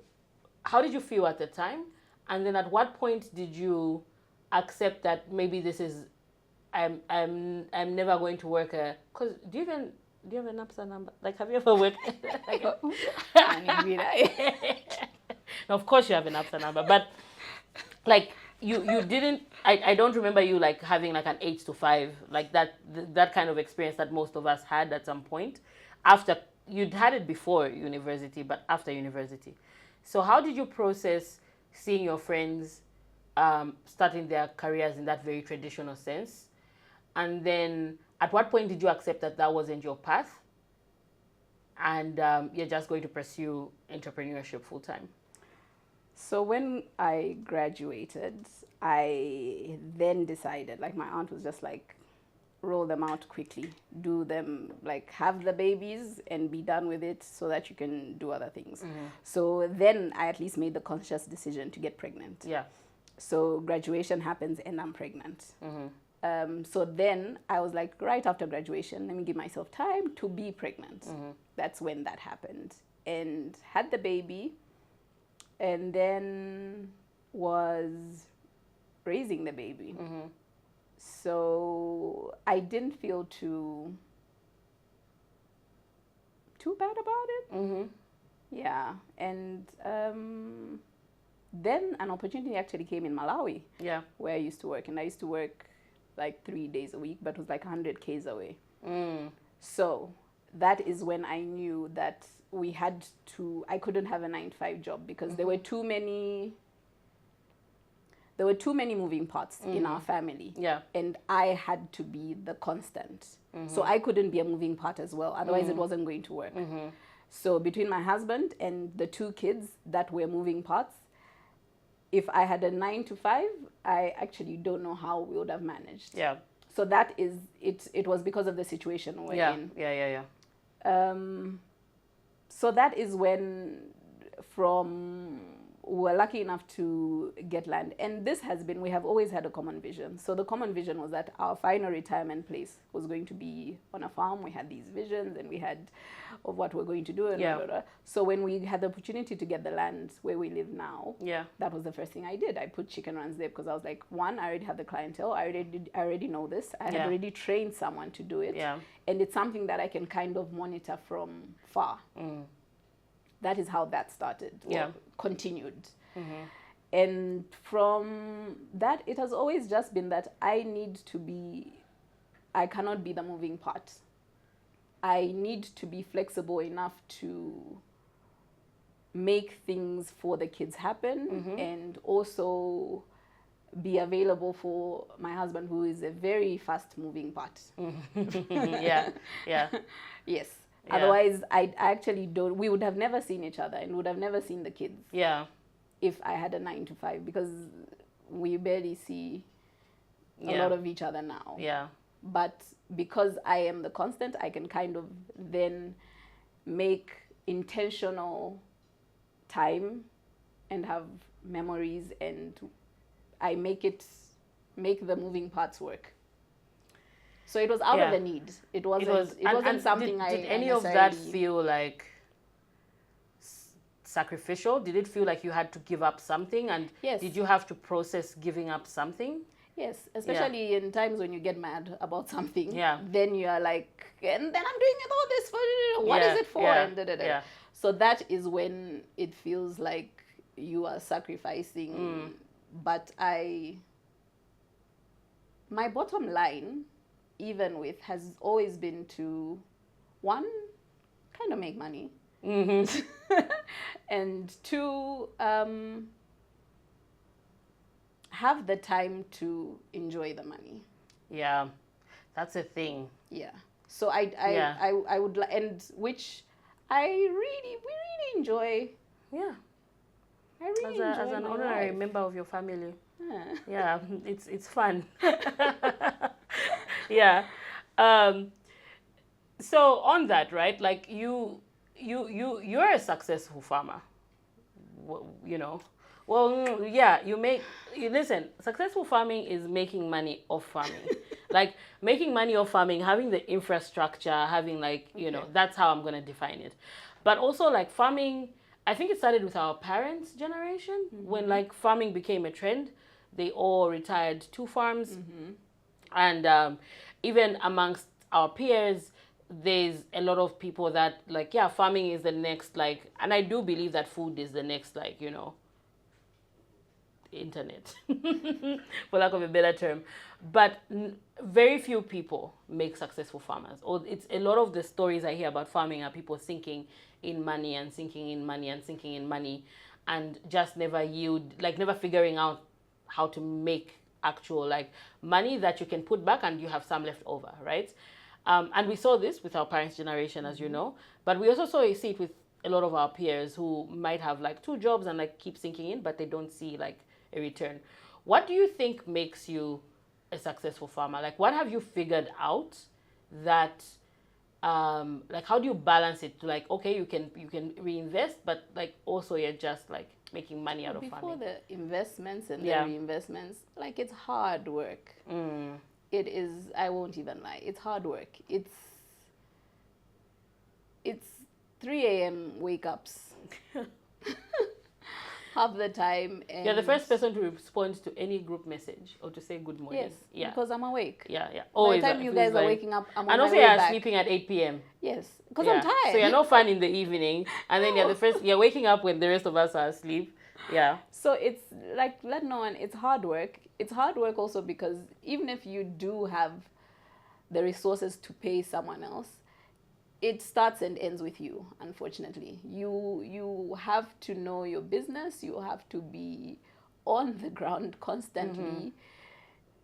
feel at the time? And then at what point did you accept that maybe this is, I'm never going to work because do you have a NAPSA number? Like, have you ever worked? Like, of course you have a NAPSA number, but like you didn't. I don't remember you like having like an 8 to 5, like that kind of experience that most of us had at some point. After you'd had it before university, but after university. So how did you process seeing your friends starting their careers in that very traditional sense, and then at what point did you accept that wasn't your path, and you're just going to pursue entrepreneurship full time? So when I graduated, I then decided, like my aunt was just like, roll them out quickly, do them, like have the babies and be done with it so that you can do other things. So then I at least made the conscious decision to get pregnant. Yeah. So graduation happens and I'm pregnant. So then I was like, right after graduation, let me give myself time to be pregnant. That's when that happened. And had the baby, and then was raising the baby. So I didn't feel too bad about it. Yeah. And then an opportunity actually came in Malawi, where I used to work. And I used to work like 3 days a week, but it was like 100 Ks away. So that is when I knew that I couldn't have a 9-to-5 job, because there were too many moving parts in our family. Yeah. And I had to be the constant. So I couldn't be a moving part as well. Otherwise it wasn't going to work. So between my husband and the 2 kids that were moving parts, if I had a 9 to 5, I actually don't know how we would have managed. Yeah. So that is it. It was because of the situation we're in. Yeah. So that is when we were lucky enough to get land. And we have always had a common vision. So the common vision was that our final retirement place was going to be on a farm. We had these visions and we had of what we're going to do. And blah, blah, blah. So when we had the opportunity to get the land where we live now, that was the first thing I did. I put chicken runs there because I was like, one, I already have the clientele. I already know this. I had already trained someone to do it. Yeah. And it's something that I can kind of monitor from far. That is how that started, or continued. And from that, it has always just been that I cannot be the moving part. I need to be flexible enough to make things for the kids happen and also be available for my husband, who is a very fast moving part. Yeah. Yes. Otherwise, I actually don't. We would have never seen each other and would have never seen the kids. Yeah. If I had a 9 to 5, because we barely see a lot of each other now. Yeah. But because I am the constant, I can kind of then make intentional time and have memories, and I make the moving parts work. So it was out of the need. It wasn't something did any of that feel like sacrificial? Did it feel like you had to give up something? And did you have to process giving up something? Yes, especially in times when you get mad about something. Yeah. Then you are like, and then I'm doing all this for, what is it for? And Yeah. So that is when it feels like you are sacrificing. But my bottom line, even with, has always been to, one, kind of make money. And 2, have the time to enjoy the money. Yeah, that's a thing. Yeah. So I would, and which we really enjoy. Yeah. I really enjoy as an honorary member of your family. Yeah, it's fun. Yeah. So on that, right? Like you're a successful farmer. You know. Well, yeah, listen, successful farming is making money off farming. Like making money off farming, having the infrastructure, having that's how I'm going to define it. But also like farming, I think it started with our parents' generation when like farming became a trend. They all retired 2 farms. And even amongst our peers, there's a lot of people that like, farming is the next and I do believe that food is the next internet, for lack of a better term. But very few people make successful farmers. Or it's a lot of the stories I hear about farming are people sinking in money and sinking in money and sinking in money and just never never figuring out how to make actual money that you can put back and you have some left over, right? And we saw this with our parents' generation, as you know, but we also see it with a lot of our peers who might have 2 jobs and keep sinking in, but they don't see a return. What do you think makes you a successful farmer? What have you figured out that how do you balance it to okay, you can reinvest, but also you're just making money out of farming? Before the investments and the reinvestments, it's hard work. It is, I won't even lie, it's hard work. It's 3 a.m. wake ups half the time. And you're the first person to respond to any group message or to say good morning. Yes, because I'm awake. Yeah. Always. By the time you guys are waking up, I'm on and my also way you're back. Sleeping at 8 p.m. Yes, because I'm tired. So you're not fun in the evening, and then you're waking up when the rest of us are asleep. Yeah. So it's let no one, it's hard work. It's hard work also because even if you do have the resources to pay someone else, it starts and ends with you, unfortunately. You have to know your business, you have to be on the ground constantly,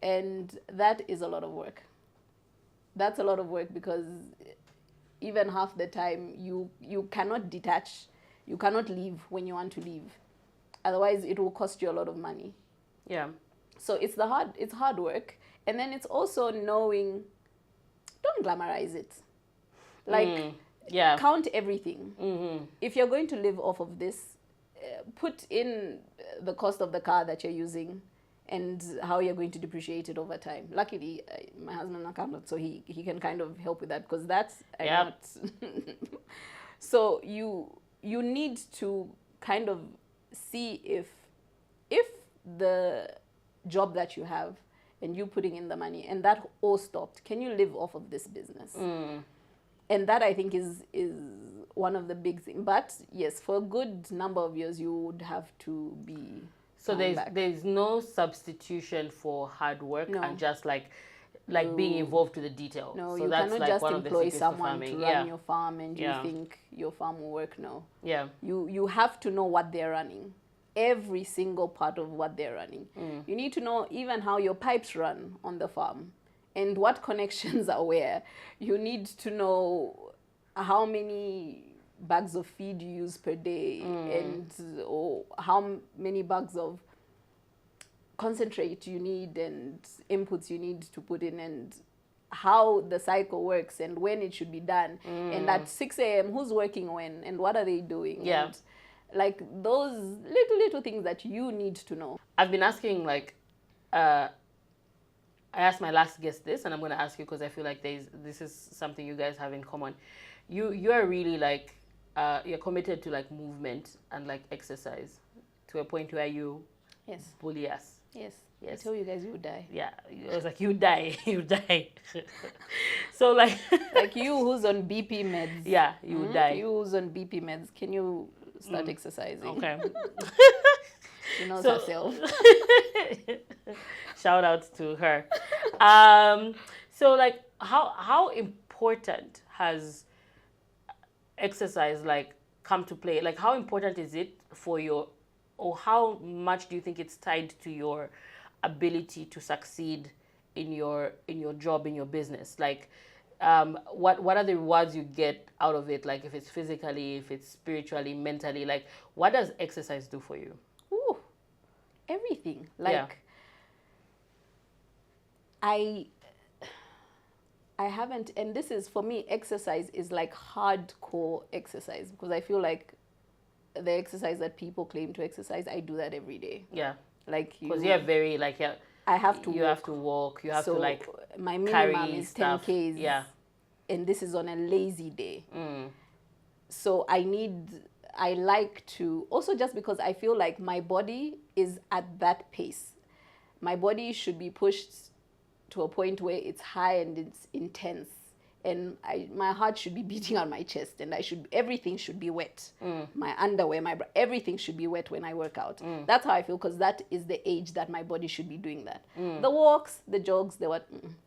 and that is a lot of work. That's a lot of work because even half the time you cannot detach, you cannot leave when you want to leave. Otherwise, it will cost you a lot of money. Yeah. So it's hard work. And then it's also knowing, don't glamorize it. Like, count everything. Mm-hmm. If you're going to live off of this, put in the cost of the car that you're using and how you're going to depreciate it over time. Luckily, my husband's an accountant, so he can kind of help with that, because that's not. So you need to kind of see if the job that you have and you putting in the money and that all stopped, can you live off of this business? And that, I think, is one of the big things. But yes, for a good number of years you would have to be. So there's no substitution for hard work and just like being involved to the detail. No, so you that's cannot like just one employ of the someone to run your farm and you think your farm will work. No. Yeah. You have to know what they're running. Every single part of what they're running. You need to know even how your pipes run on the farm and what connections are where. You need to know how many bags of feed you use per day and how many bags of concentrate you need and inputs you need to put in, and how the cycle works and when it should be done. And at 6 a.m. who's working when and what are they doing? Yeah. And like those little things that you need to know. I've been asking, like, I asked my last guest this, and I'm going to ask you because I feel like this is something you guys have in common. You are really like, you're committed to like movement and like exercise to a point where you bully us. Yes. I told you guys you would die. Yeah, it was like, you die. So like like you who's on BP meds. Yeah, you would die. You who's on BP meds, can you start exercising? Okay. She knows herself. Shout out to her. So like, how important has exercise like come to play? Like, how important is it for your, or how much do you think it's tied to your ability to succeed in your job, in your business? Like, what are the rewards you get out of it? Like, if it's physically, if it's spiritually, mentally, like, what does exercise do for you? Ooh, everything. Like, I haven't, and this is, for me, exercise is like hardcore exercise, because I feel like the exercise that people claim to exercise, I do that every day. Yeah. Like, because you're very like, I have to. You walk. have to walk. You have to like. My minimum is stuff. 10 Ks. Yeah. And this is on a lazy day. So I like to, also just because I feel like my body is at that pace. My body should be pushed to a point where it's high and it's intense. And my heart should be beating on my chest, and everything should be wet. My underwear, everything should be wet when I work out. That's how I feel, because that is the age that my body should be doing that. The walks, the jogs,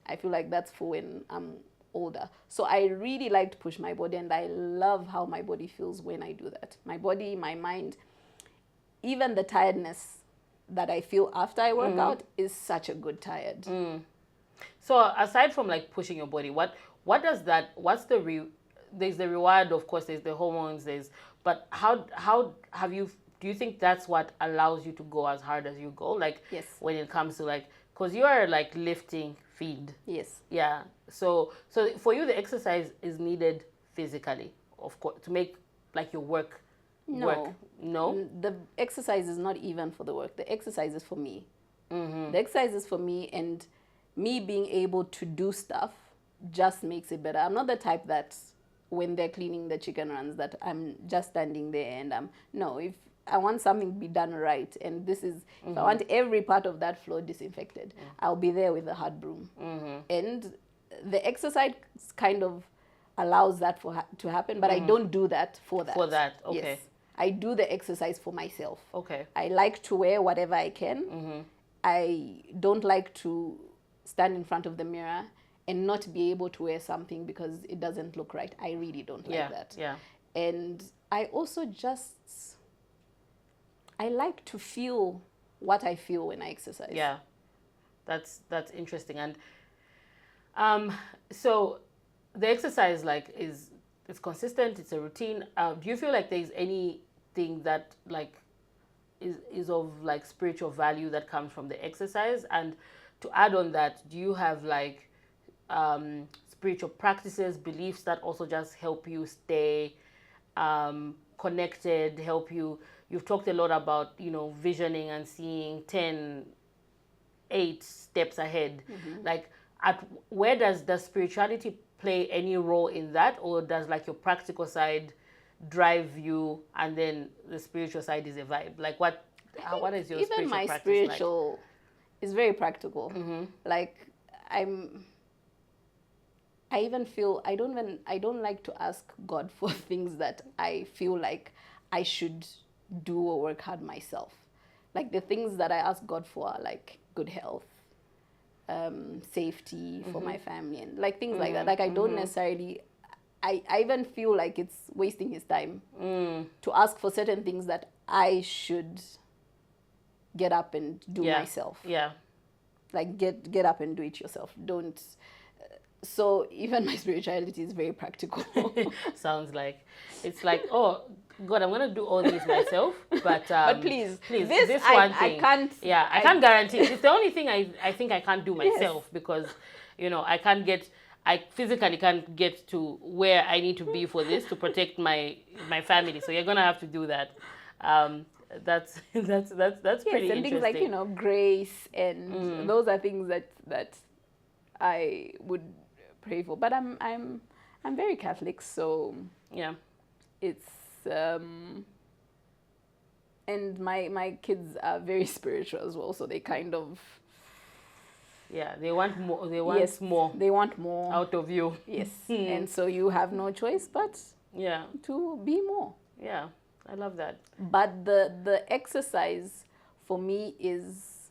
I feel like that's for when I'm older. So I really like to push my body, and I love how my body feels when I do that. My body, my mind, even the tiredness that I feel after I work out is such a good tired. So aside from like pushing your body, what does that, there's the reward, of course, there's the hormones, but how do you think that's what allows you to go as hard as you go? Like, yes, when it comes to like, because you are like lifting feed. Yes. Yeah. So for you, the exercise is needed physically, of course, to make like your work work. No? The exercise is not even for the work. The exercise is for me. The exercise is for me, and me being able to do stuff just makes it better. I'm not the type that when they're cleaning the chicken runs that I'm just standing there and if I want something to be done right, and this is, if I want every part of that floor disinfected, I'll be there with a hard broom. And the exercise kind of allows that to happen, but I don't do that for that. For that, okay. Yes. I do the exercise for myself. Okay. I like to wear whatever I can. I don't like to stand in front of the mirror and not be able to wear something because it doesn't look right. I really don't like that. Yeah. And I also I like to feel what I feel when I exercise. Yeah. That's interesting. And so the exercise like is it's consistent, it's a routine. Do you feel like there's anything that like is of like spiritual value that comes from the exercise? And to add on that, do you have like spiritual practices, beliefs that also just help you stay connected, help you? You've talked a lot about, you know, visioning and seeing 10, 8 steps ahead. Like, where does spirituality play any role in that, or does like your practical side drive you, and then the spiritual side is a vibe? Like, what is your even my spiritual like? Is very practical. Like, I even feel I don't like to ask God for things that I feel like I should do or work hard myself. Like, the things that I ask God for are like good health, safety for my family, and like things like that. Like, I don't necessarily, I even feel like it's wasting his time to ask for certain things that I should get up and do myself. Yeah. Like, get up and do it yourself. Don't. So even my spirituality is very practical. Sounds like it's like, oh God, I'm gonna do all these myself, but please, this one thing, I can't. Yeah, I can't guarantee. It's the only thing I think I can't do myself, because, you know, I physically can't get to where I need to be for this to protect my family. So you're gonna have to do that. That's pretty interesting. And things like, you know, grace, and those are things that I would pray for. But I'm very Catholic, so yeah, it's and my kids are very spiritual as well, so they kind of they want more. They want more. They want more out of you. Yes, and so you have no choice but to be more. Yeah, I love that. But the exercise for me is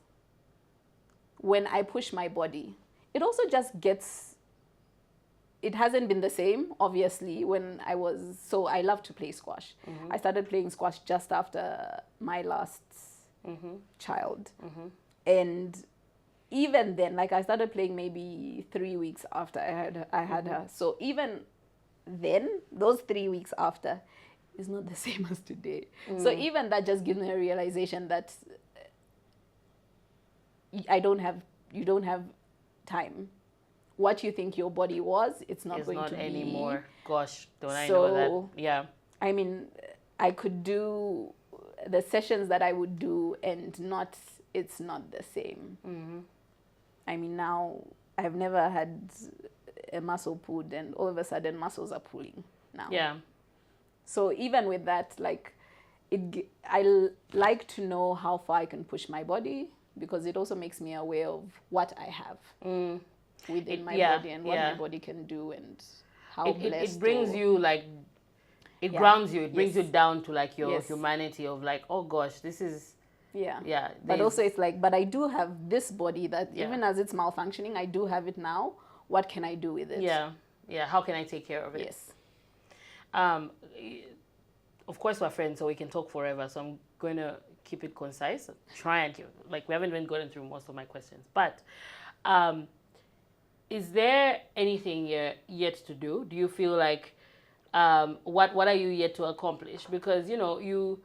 when I push my body. It also just gets, it hasn't been the same, obviously, when I love to play squash. I started playing squash just after my last child. And even then, like, I started playing maybe 3 weeks after I had her. So even then, those 3 weeks after is not the same as today. So even that just gives me a realization that you don't have time. What you think your body was, it's not going to be anymore. Gosh, don't I know that? Yeah. I mean, I could do the sessions that I would do, and it's not the same. I mean, now I've never had a muscle pulled, and all of a sudden muscles are pulling now. Yeah. So even with that, like, I like to know how far I can push my body, because it also makes me aware of what I have within my body, and what my body can do, and how blessed. It brings you, like, it grounds you. It brings you down to, like, your humanity of, like, oh gosh, this is... Yeah. But also it's like, but I do have this body that even as it's malfunctioning, I do have it now. What can I do with it? Yeah. How can I take care of it? Yes. Of course, we're friends, so we can talk forever. So I'm going to keep it concise. Try and we haven't even gotten through most of my questions. But is there anything you're yet to do? Do you feel like what are you yet to accomplish? Because, you know, you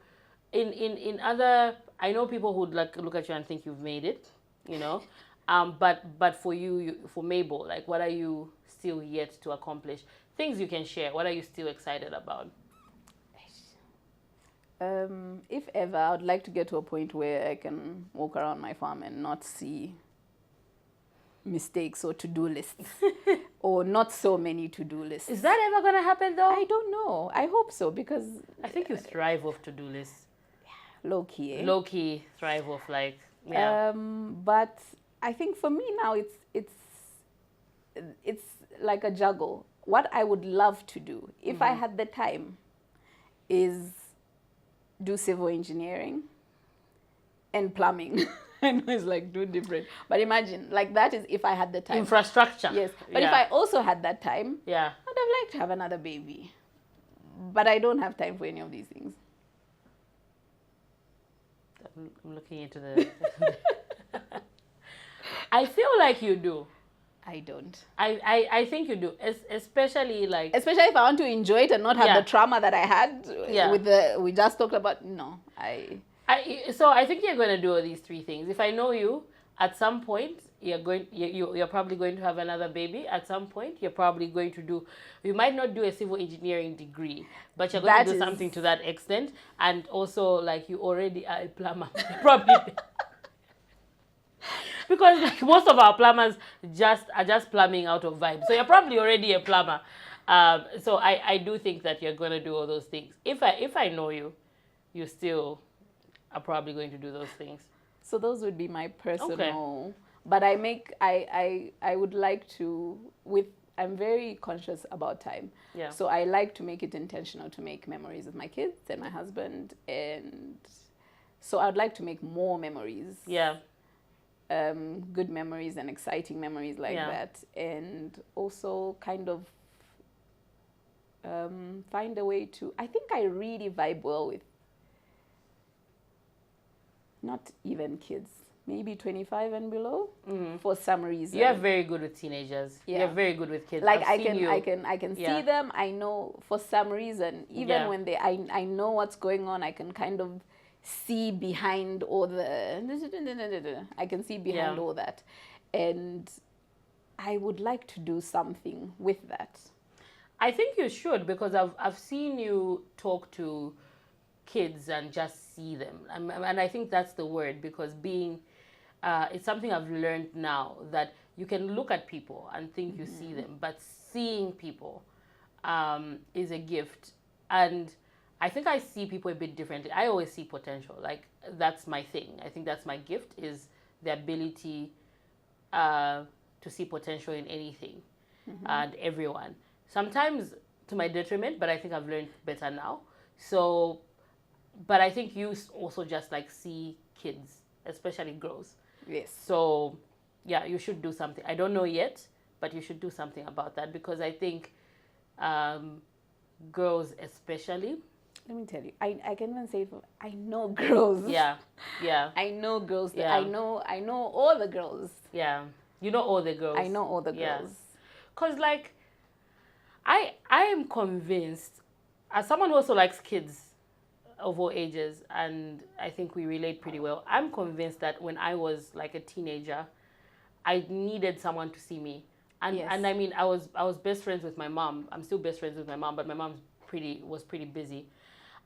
in other, I know people who'd like look at you and think you've made it, you know. But for you, for Mable, like, what are you still yet to accomplish? Things you can share. What are you still excited about? If ever, I would like to get to a point where I can walk around my farm and not see mistakes or to-do lists, or not so many to-do lists. Is that ever going to happen, though? I don't know. I hope so, because I think you thrive off to-do lists. Low-key, eh? Low-key thrive off, like, but I think for me now, it's like a juggle. What I would love to do, if I had the time, is do civil engineering and plumbing. I know it's like two different, but imagine, like, that is if I had the time. Infrastructure. Yes, but if I also had that time, I'd have liked to have another baby. But I don't have time for any of these things. I'm looking into the... I feel like you do. I don't. I think you do, especially if I want to enjoy it and not have the trauma that I had we just talked about. No, so I think you're going to do all these three things. If I know you, at some point you're probably going to have another baby. At some point you're probably going to do. You might not do a civil engineering degree, but you're going to do something to that extent. And also, like, you already are a plumber, probably. Because like most of our plumbers are just plumbing out of vibe. So you're probably already a plumber. So I do think that you're going to do all those things. If I know you, you still are probably going to do those things. So those would be my personal. But I would like to, I'm very conscious about time. Yeah. So I like to make it intentional to make memories with my kids and my husband. And so I'd like to make more memories. Yeah. Good memories and exciting memories like that. And also kind of find a way to, I think I really vibe well with not even kids, maybe 25 and below, for some reason. You're very good with teenagers. Yeah. You're very good with kids. Like I can see them. I know for some reason, even when I know what's going on, I can kind of see behind all the, I can see behind all that. And I would like to do something with that. I think you should, because I've seen you talk to kids and just see them. And I think that's the word, because it's something I've learned now, that you can look at people and think you see them, but seeing people is a gift. And I think I see people a bit differently. I always see potential. Like, that's my thing. I think that's my gift, is the ability to see potential in anything and everyone. Sometimes to my detriment, but I think I've learned better now. So, but I think you also just like see kids, especially girls. Yes. So, yeah, you should do something. I don't know yet, but you should do something about that, because I think girls especially. Let me tell you, I can even say I know girls. Yeah, yeah. I know girls. Yeah. I know all the girls. Yeah, you know all the girls. I know all the girls. Because like, I am convinced, as someone who also likes kids of all ages, and I think we relate pretty well, I'm convinced that when I was like a teenager, I needed someone to see me. And and I mean, I was best friends with my mom. I'm still best friends with my mom, but my mom was pretty busy.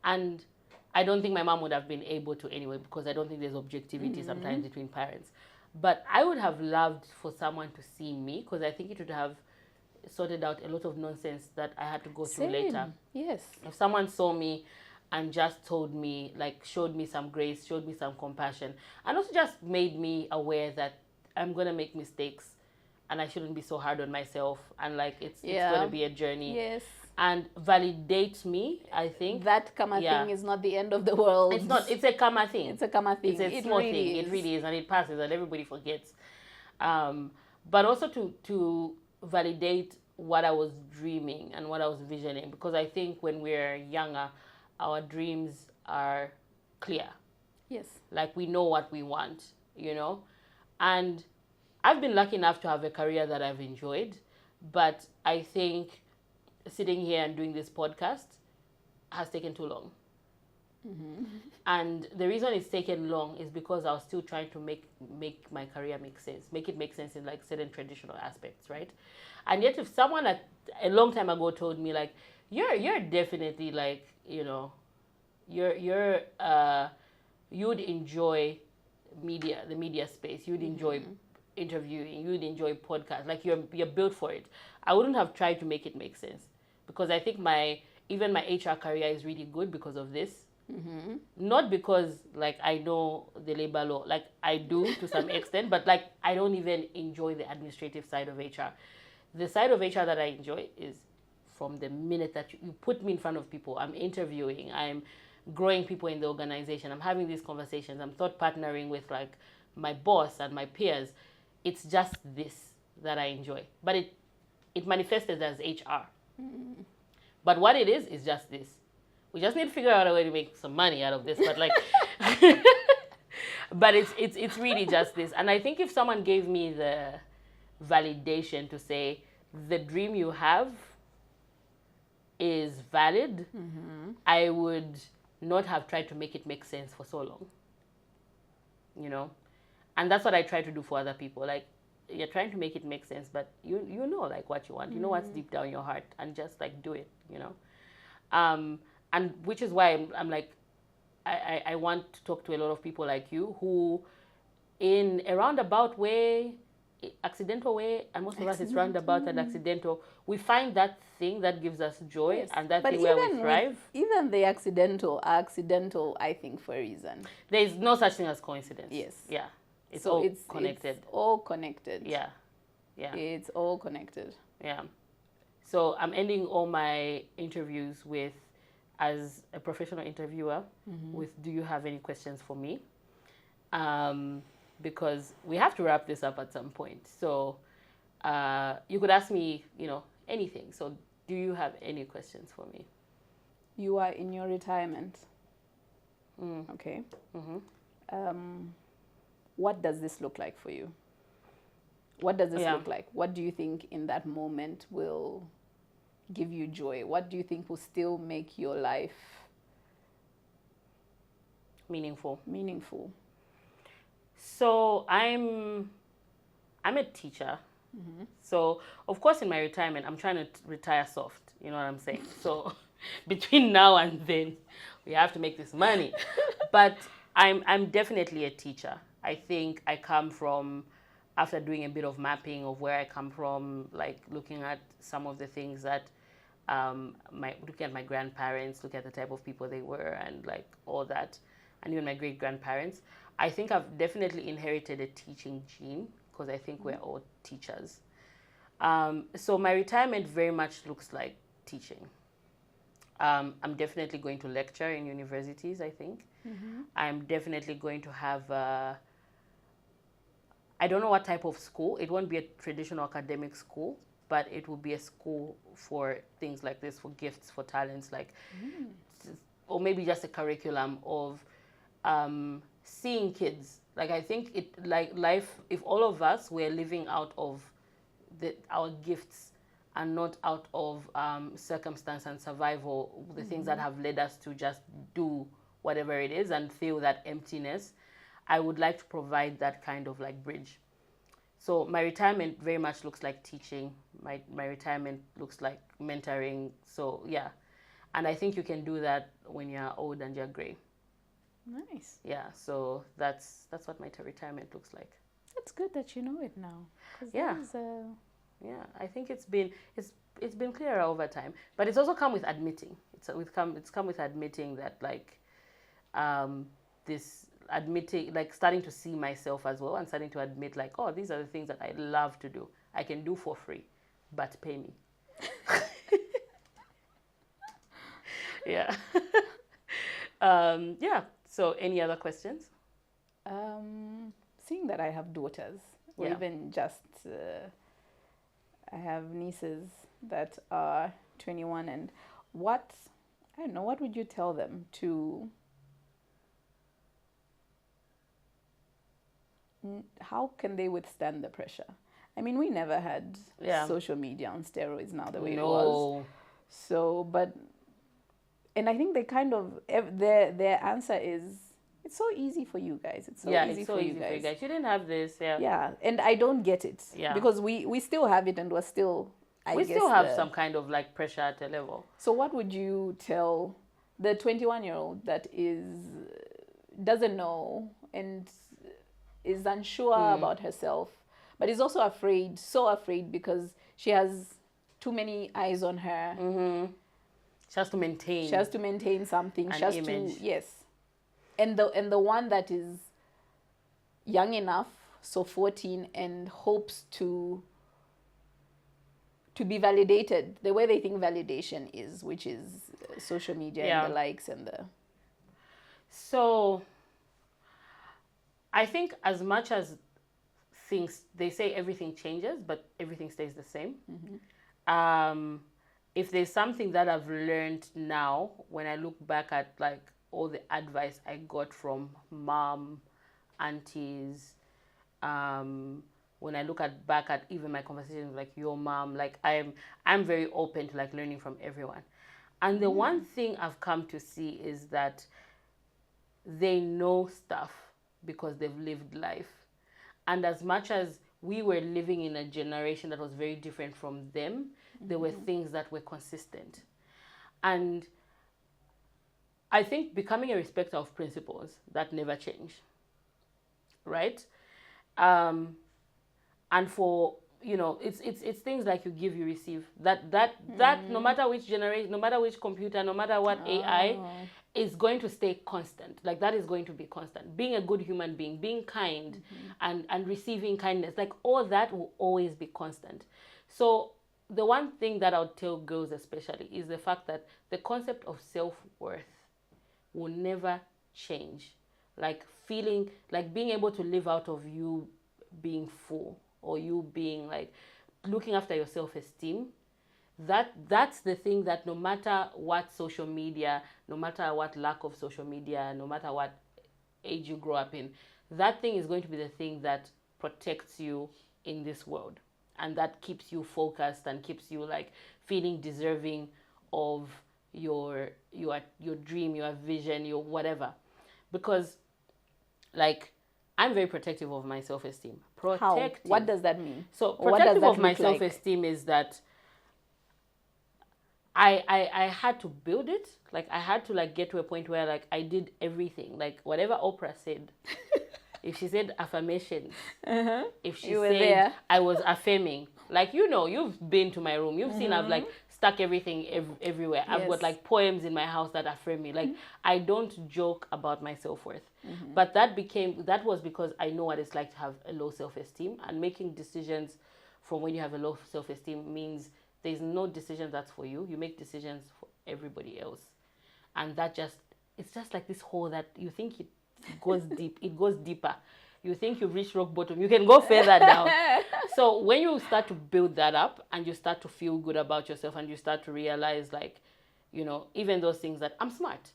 And I don't think my mom would have been able to anyway, because I don't think there's objectivity sometimes between parents. But I would have loved for someone to see me, because I think it would have sorted out a lot of nonsense that I had to go through later. Yes. If someone saw me and just told me, like, showed me some grace, showed me some compassion, and also just made me aware that I'm going to make mistakes and I shouldn't be so hard on myself, and like it's going to be a journey. Yes. And validate me, I think. That karma thing is not the end of the world. It's not. It's a karma thing. It's a karma thing. It's a small thing. It really is, and it passes, and everybody forgets. But also to validate what I was dreaming and what I was visioning, because I think when we're younger, our dreams are clear. Yes. Like, we know what we want, And I've been lucky enough to have a career that I've enjoyed, but I think sitting here and doing this podcast has taken too long. And the reason it's taken long is because I was still trying to make my career make sense, make it make sense in like certain traditional aspects, right? And yet, if someone like a long time ago told me like, you're definitely like, you'd enjoy the media space, you'd enjoy interviewing, you'd enjoy podcasts, like you're built for it, I wouldn't have tried to make it make sense, because I think even my HR career is really good because of this. Not because like I know the labor law, like I do to some extent, but like I don't even enjoy the administrative side of HR. The side of HR that I enjoy is from the minute that you put me in front of people, I'm interviewing, I'm growing people in the organization, I'm having these conversations, I'm thought partnering with like my boss and my peers. It's just this that I enjoy, but it manifested as HR. But what it is just this. We just need to figure out a way to make some money out of this, but like, but it's really just this. And I think if someone gave me validation to say the dream you have is valid, I would not have tried to make it make sense for so long. You know? And that's what I try to do for other people. Like, you're trying to make it make sense, but you know like what you want. You know what's deep down your heart, and just like do it, you know? And which is why I'm like, I want to talk to a lot of people like you who, in a roundabout way, accidental way, and most of us it's roundabout and accidental, we find that thing that gives us joy, and that thing where we thrive. Even the accidental are accidental, I think, for a reason. There is no such thing as coincidence. Yes. Yeah. It's all connected. It's all connected. Yeah. Yeah. It's all connected. Yeah. So I'm ending all my interviews with, as a professional interviewer, with, do you have any questions for me? Because we have to wrap this up at some point. So you could ask me, you know, anything. So do you have any questions for me? You are in your retirement. Okay. What does this look like for you? What does this look like? What do you think in that moment will give you joy? What do you think will still make your life meaningful? So I'm a teacher. So of course in my retirement, I'm trying to retire soft. You know what I'm saying? So between now and then, we have to make this money. But I'm definitely a teacher. I think I come from, after doing a bit of mapping of where I come from, like looking at some of the things that, looking at my grandparents, looking at the type of people they were, and like all that, and even my great grandparents, I think I've definitely inherited a teaching gene, because I think we're all teachers. So my retirement very much looks like teaching. I'm definitely going to lecture in universities, I think. I'm definitely going to have, I don't know what type of school. It won't be a traditional academic school, but it will be a school for things like this, for gifts, for talents, like, or maybe just a curriculum of seeing kids. Like, I think it, like life, if all of us were living out of our gifts and not out of circumstance and survival, the things that have led us to just do whatever it is and feel that emptiness, I would like to provide that kind of like bridge. So my retirement very much looks like teaching. My retirement looks like mentoring. So yeah. And I think you can do that when you're old and you're gray. Nice. Yeah, so that's what my retirement looks like. That's good that you know it now. Yeah. Yeah, I think it's been clearer over time, but it's also come with admitting. It's come with admitting that like starting to see myself as well, and starting to admit like, oh, these are the things that I love to do. I can do for free, but pay me. Yeah. Yeah. So any other questions? Seeing that I have daughters, or even just I have nieces that are 21, and I don't know, what would you tell them to, how can they withstand the pressure? I mean, we never had social media on steroids now the way it was. So, and I think they kind of, their answer is, it's so easy for you guys. It's so easy for you guys. You didn't have this, Yeah, and I don't get it. Yeah. Because we still have it, and we're still, we still have some kind of like pressure at a level. So what would you tell the 21-year-old that doesn't know and is unsure about herself, but is also so afraid because she has too many eyes on her. She has to maintain. She has to maintain something. An she has image. to, yes. And the one that is young enough, so 14, and hopes to be validated the way they think validation is, which is social media and the likes and the. So I think as much as they say everything changes, but everything stays the same. If there's something that I've learned now, when I look back at like all the advice I got from mom, aunties, when when I look back at even my conversations with like your mom, like I'm very open to like learning from everyone. And the one thing I've come to see is that they know stuff because they've lived life. And as much as we were living in a generation that was very different from them, there were things that were consistent. And I think becoming a respecter of principles, that never change, right? And for, it's things like you give, you receive. That no matter which generation, no matter which computer, no matter what AI, is going to stay constant. Like that is going to be constant. Being a good human being, being kind, and receiving kindness, like all that will always be constant. So the one thing that I would tell girls especially is the fact that the concept of self-worth will never change. Like feeling, like being able to live out of you being full, or you being like looking after your self-esteem, that's the thing that no matter what social media, no matter what lack of social media, no matter what age you grow up in, that thing is going to be the thing that protects you in this world, and that keeps you focused and keeps you like feeling deserving of your dream, your vision, your whatever. Because like I'm very protective of my self-esteem. How? What does that mean? So protective of my self-esteem is that I had to build it. Like I had to like get to a point where like I did everything. Like whatever Oprah said, if she said affirmations, if she said there, I was affirming. Like you've been to my room, you've seen I've like stuck everything everywhere. Yes. I've got like poems in my house that affirm me. Like I don't joke about my self-worth. But that was because I know what it's like to have a low self-esteem, and making decisions from when you have a low self-esteem means there's no decision that's for you. You make decisions for everybody else. And it's just like this hole that you think it goes deep. It goes deeper. You think you've reached rock bottom. You can go further down. So when you start to build that up and you start to feel good about yourself and you start to realize like, even those things that I'm smart.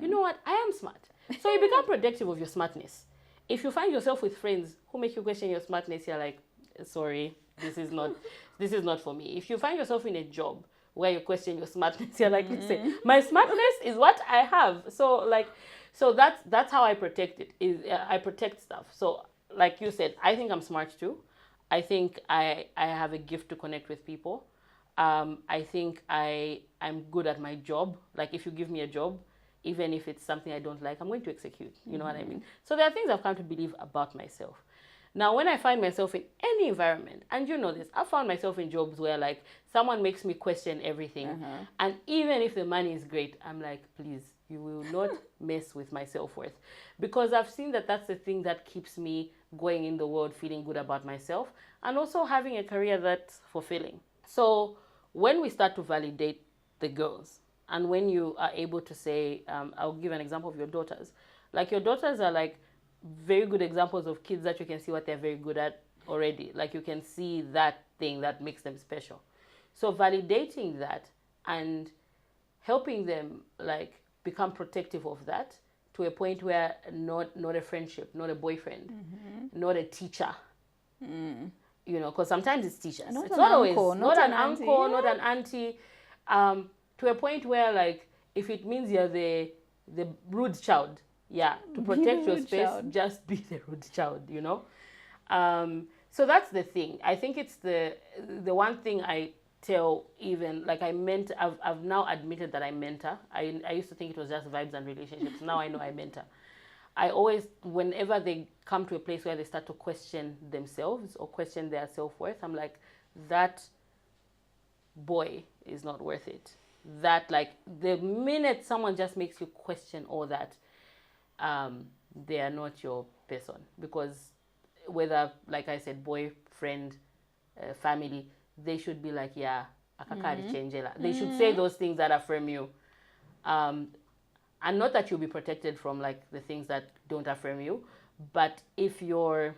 You know what? I am smart. So you become protective of your smartness. If you find yourself with friends who make you question your smartness, you're like, sorry, this is not for me. If you find yourself in a job where you question your smartness, you're like, listen, my smartness is what I have. So that's how I protect it. I protect stuff. So like you said, I think I'm smart too. I think I have a gift to connect with people. I think I'm good at my job. Like if you give me a job, even if it's something I don't like, I'm going to execute. You know what I mean? So there are things I've come to believe about myself. Now, when I find myself in any environment, and you know this, I found myself in jobs where like someone makes me question everything. And even if the money is great, I'm like, please, you will not mess with my self-worth. Because I've seen that that's the thing that keeps me going in the world, feeling good about myself, and also having a career that's fulfilling. So when we start to validate the girls, and when you are able to say, I'll give an example of your daughters. Like your daughters are like very good examples of kids that you can see what they're very good at already. Like you can see that thing that makes them special. So validating that and helping them like become protective of that to a point where not a friendship, not a boyfriend, not a teacher. Because sometimes it's teachers. It's not always not an uncle, not an auntie. To a point where like if it means you're the rude child, to protect your space, just be the rude child, So that's the thing. I think it's the one thing I tell, even like I've now admitted that I mentor. I used to think it was just vibes and relationships. Now I know I mentor. I always, whenever they come to a place where they start to question themselves or question their self-worth, I'm like, that boy is not worth it. That like the minute someone just makes you question all that, they are not your person. Because whether, like I said, boyfriend, family, they should be like, akakari changela. They should say those things that affirm you. And not that you'll be protected from like the things that don't affirm you, but if your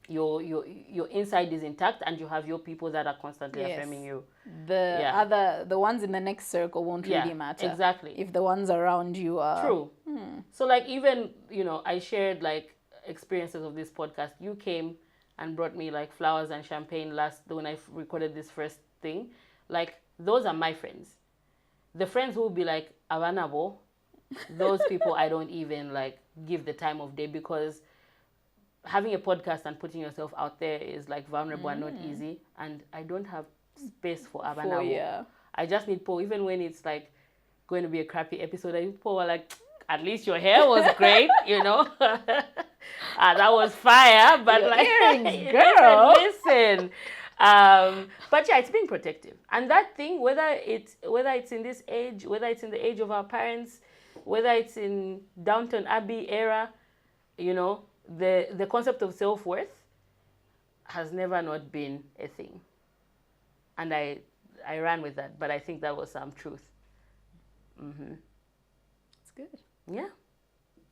inside is intact and you have your people that are constantly affirming you, the ones in the next circle won't really matter. Exactly. If the ones around you are true. So like even I shared like experiences of this podcast. You came and brought me like flowers and champagne when I recorded this first thing, like those are my friends. The friends who will be like avanabo, those people I don't even like give the time of day, because having a podcast and putting yourself out there is like vulnerable and not easy, and I don't have space for avanabo. I just need Paul, even when it's like going to be a crappy episode. People were like, at least your hair was great, you know. That was fire, but your like, earrings, girl. listen. But yeah, it's being protective, and that thing, whether it's in this age, whether it's in the age of our parents, whether it's in Downton Abbey era, you know, the concept of self-worth has never not been a thing, and I ran with that, but I think that was some truth. It's good. Yeah.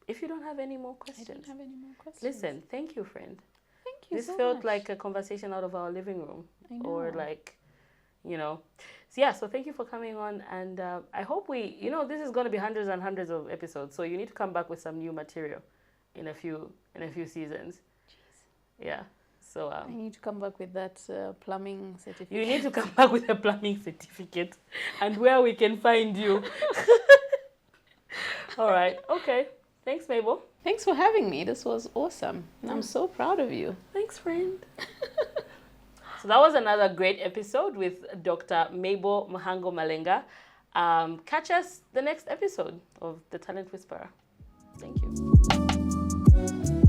If you don't have any more questions. I don't have any more questions. Listen, thank you, friend. Thank you this so felt much. like a conversation out of our living room. I know. Or like, you know. So yeah, so thank you for coming on, and I hope this is going to be hundreds and hundreds of episodes, so you need to come back with some new material in a few seasons. Jeez. Yeah. So I need to come back with that plumbing certificate. You need to come back with a plumbing certificate and where we can find you. All right. Okay. Thanks, Mable. Thanks for having me. This was awesome. I'm so proud of you. Thanks, friend. So that was another great episode with Dr. Mable Mhango Malenga. Catch us the next episode of The Talent Whisperer. Thank you.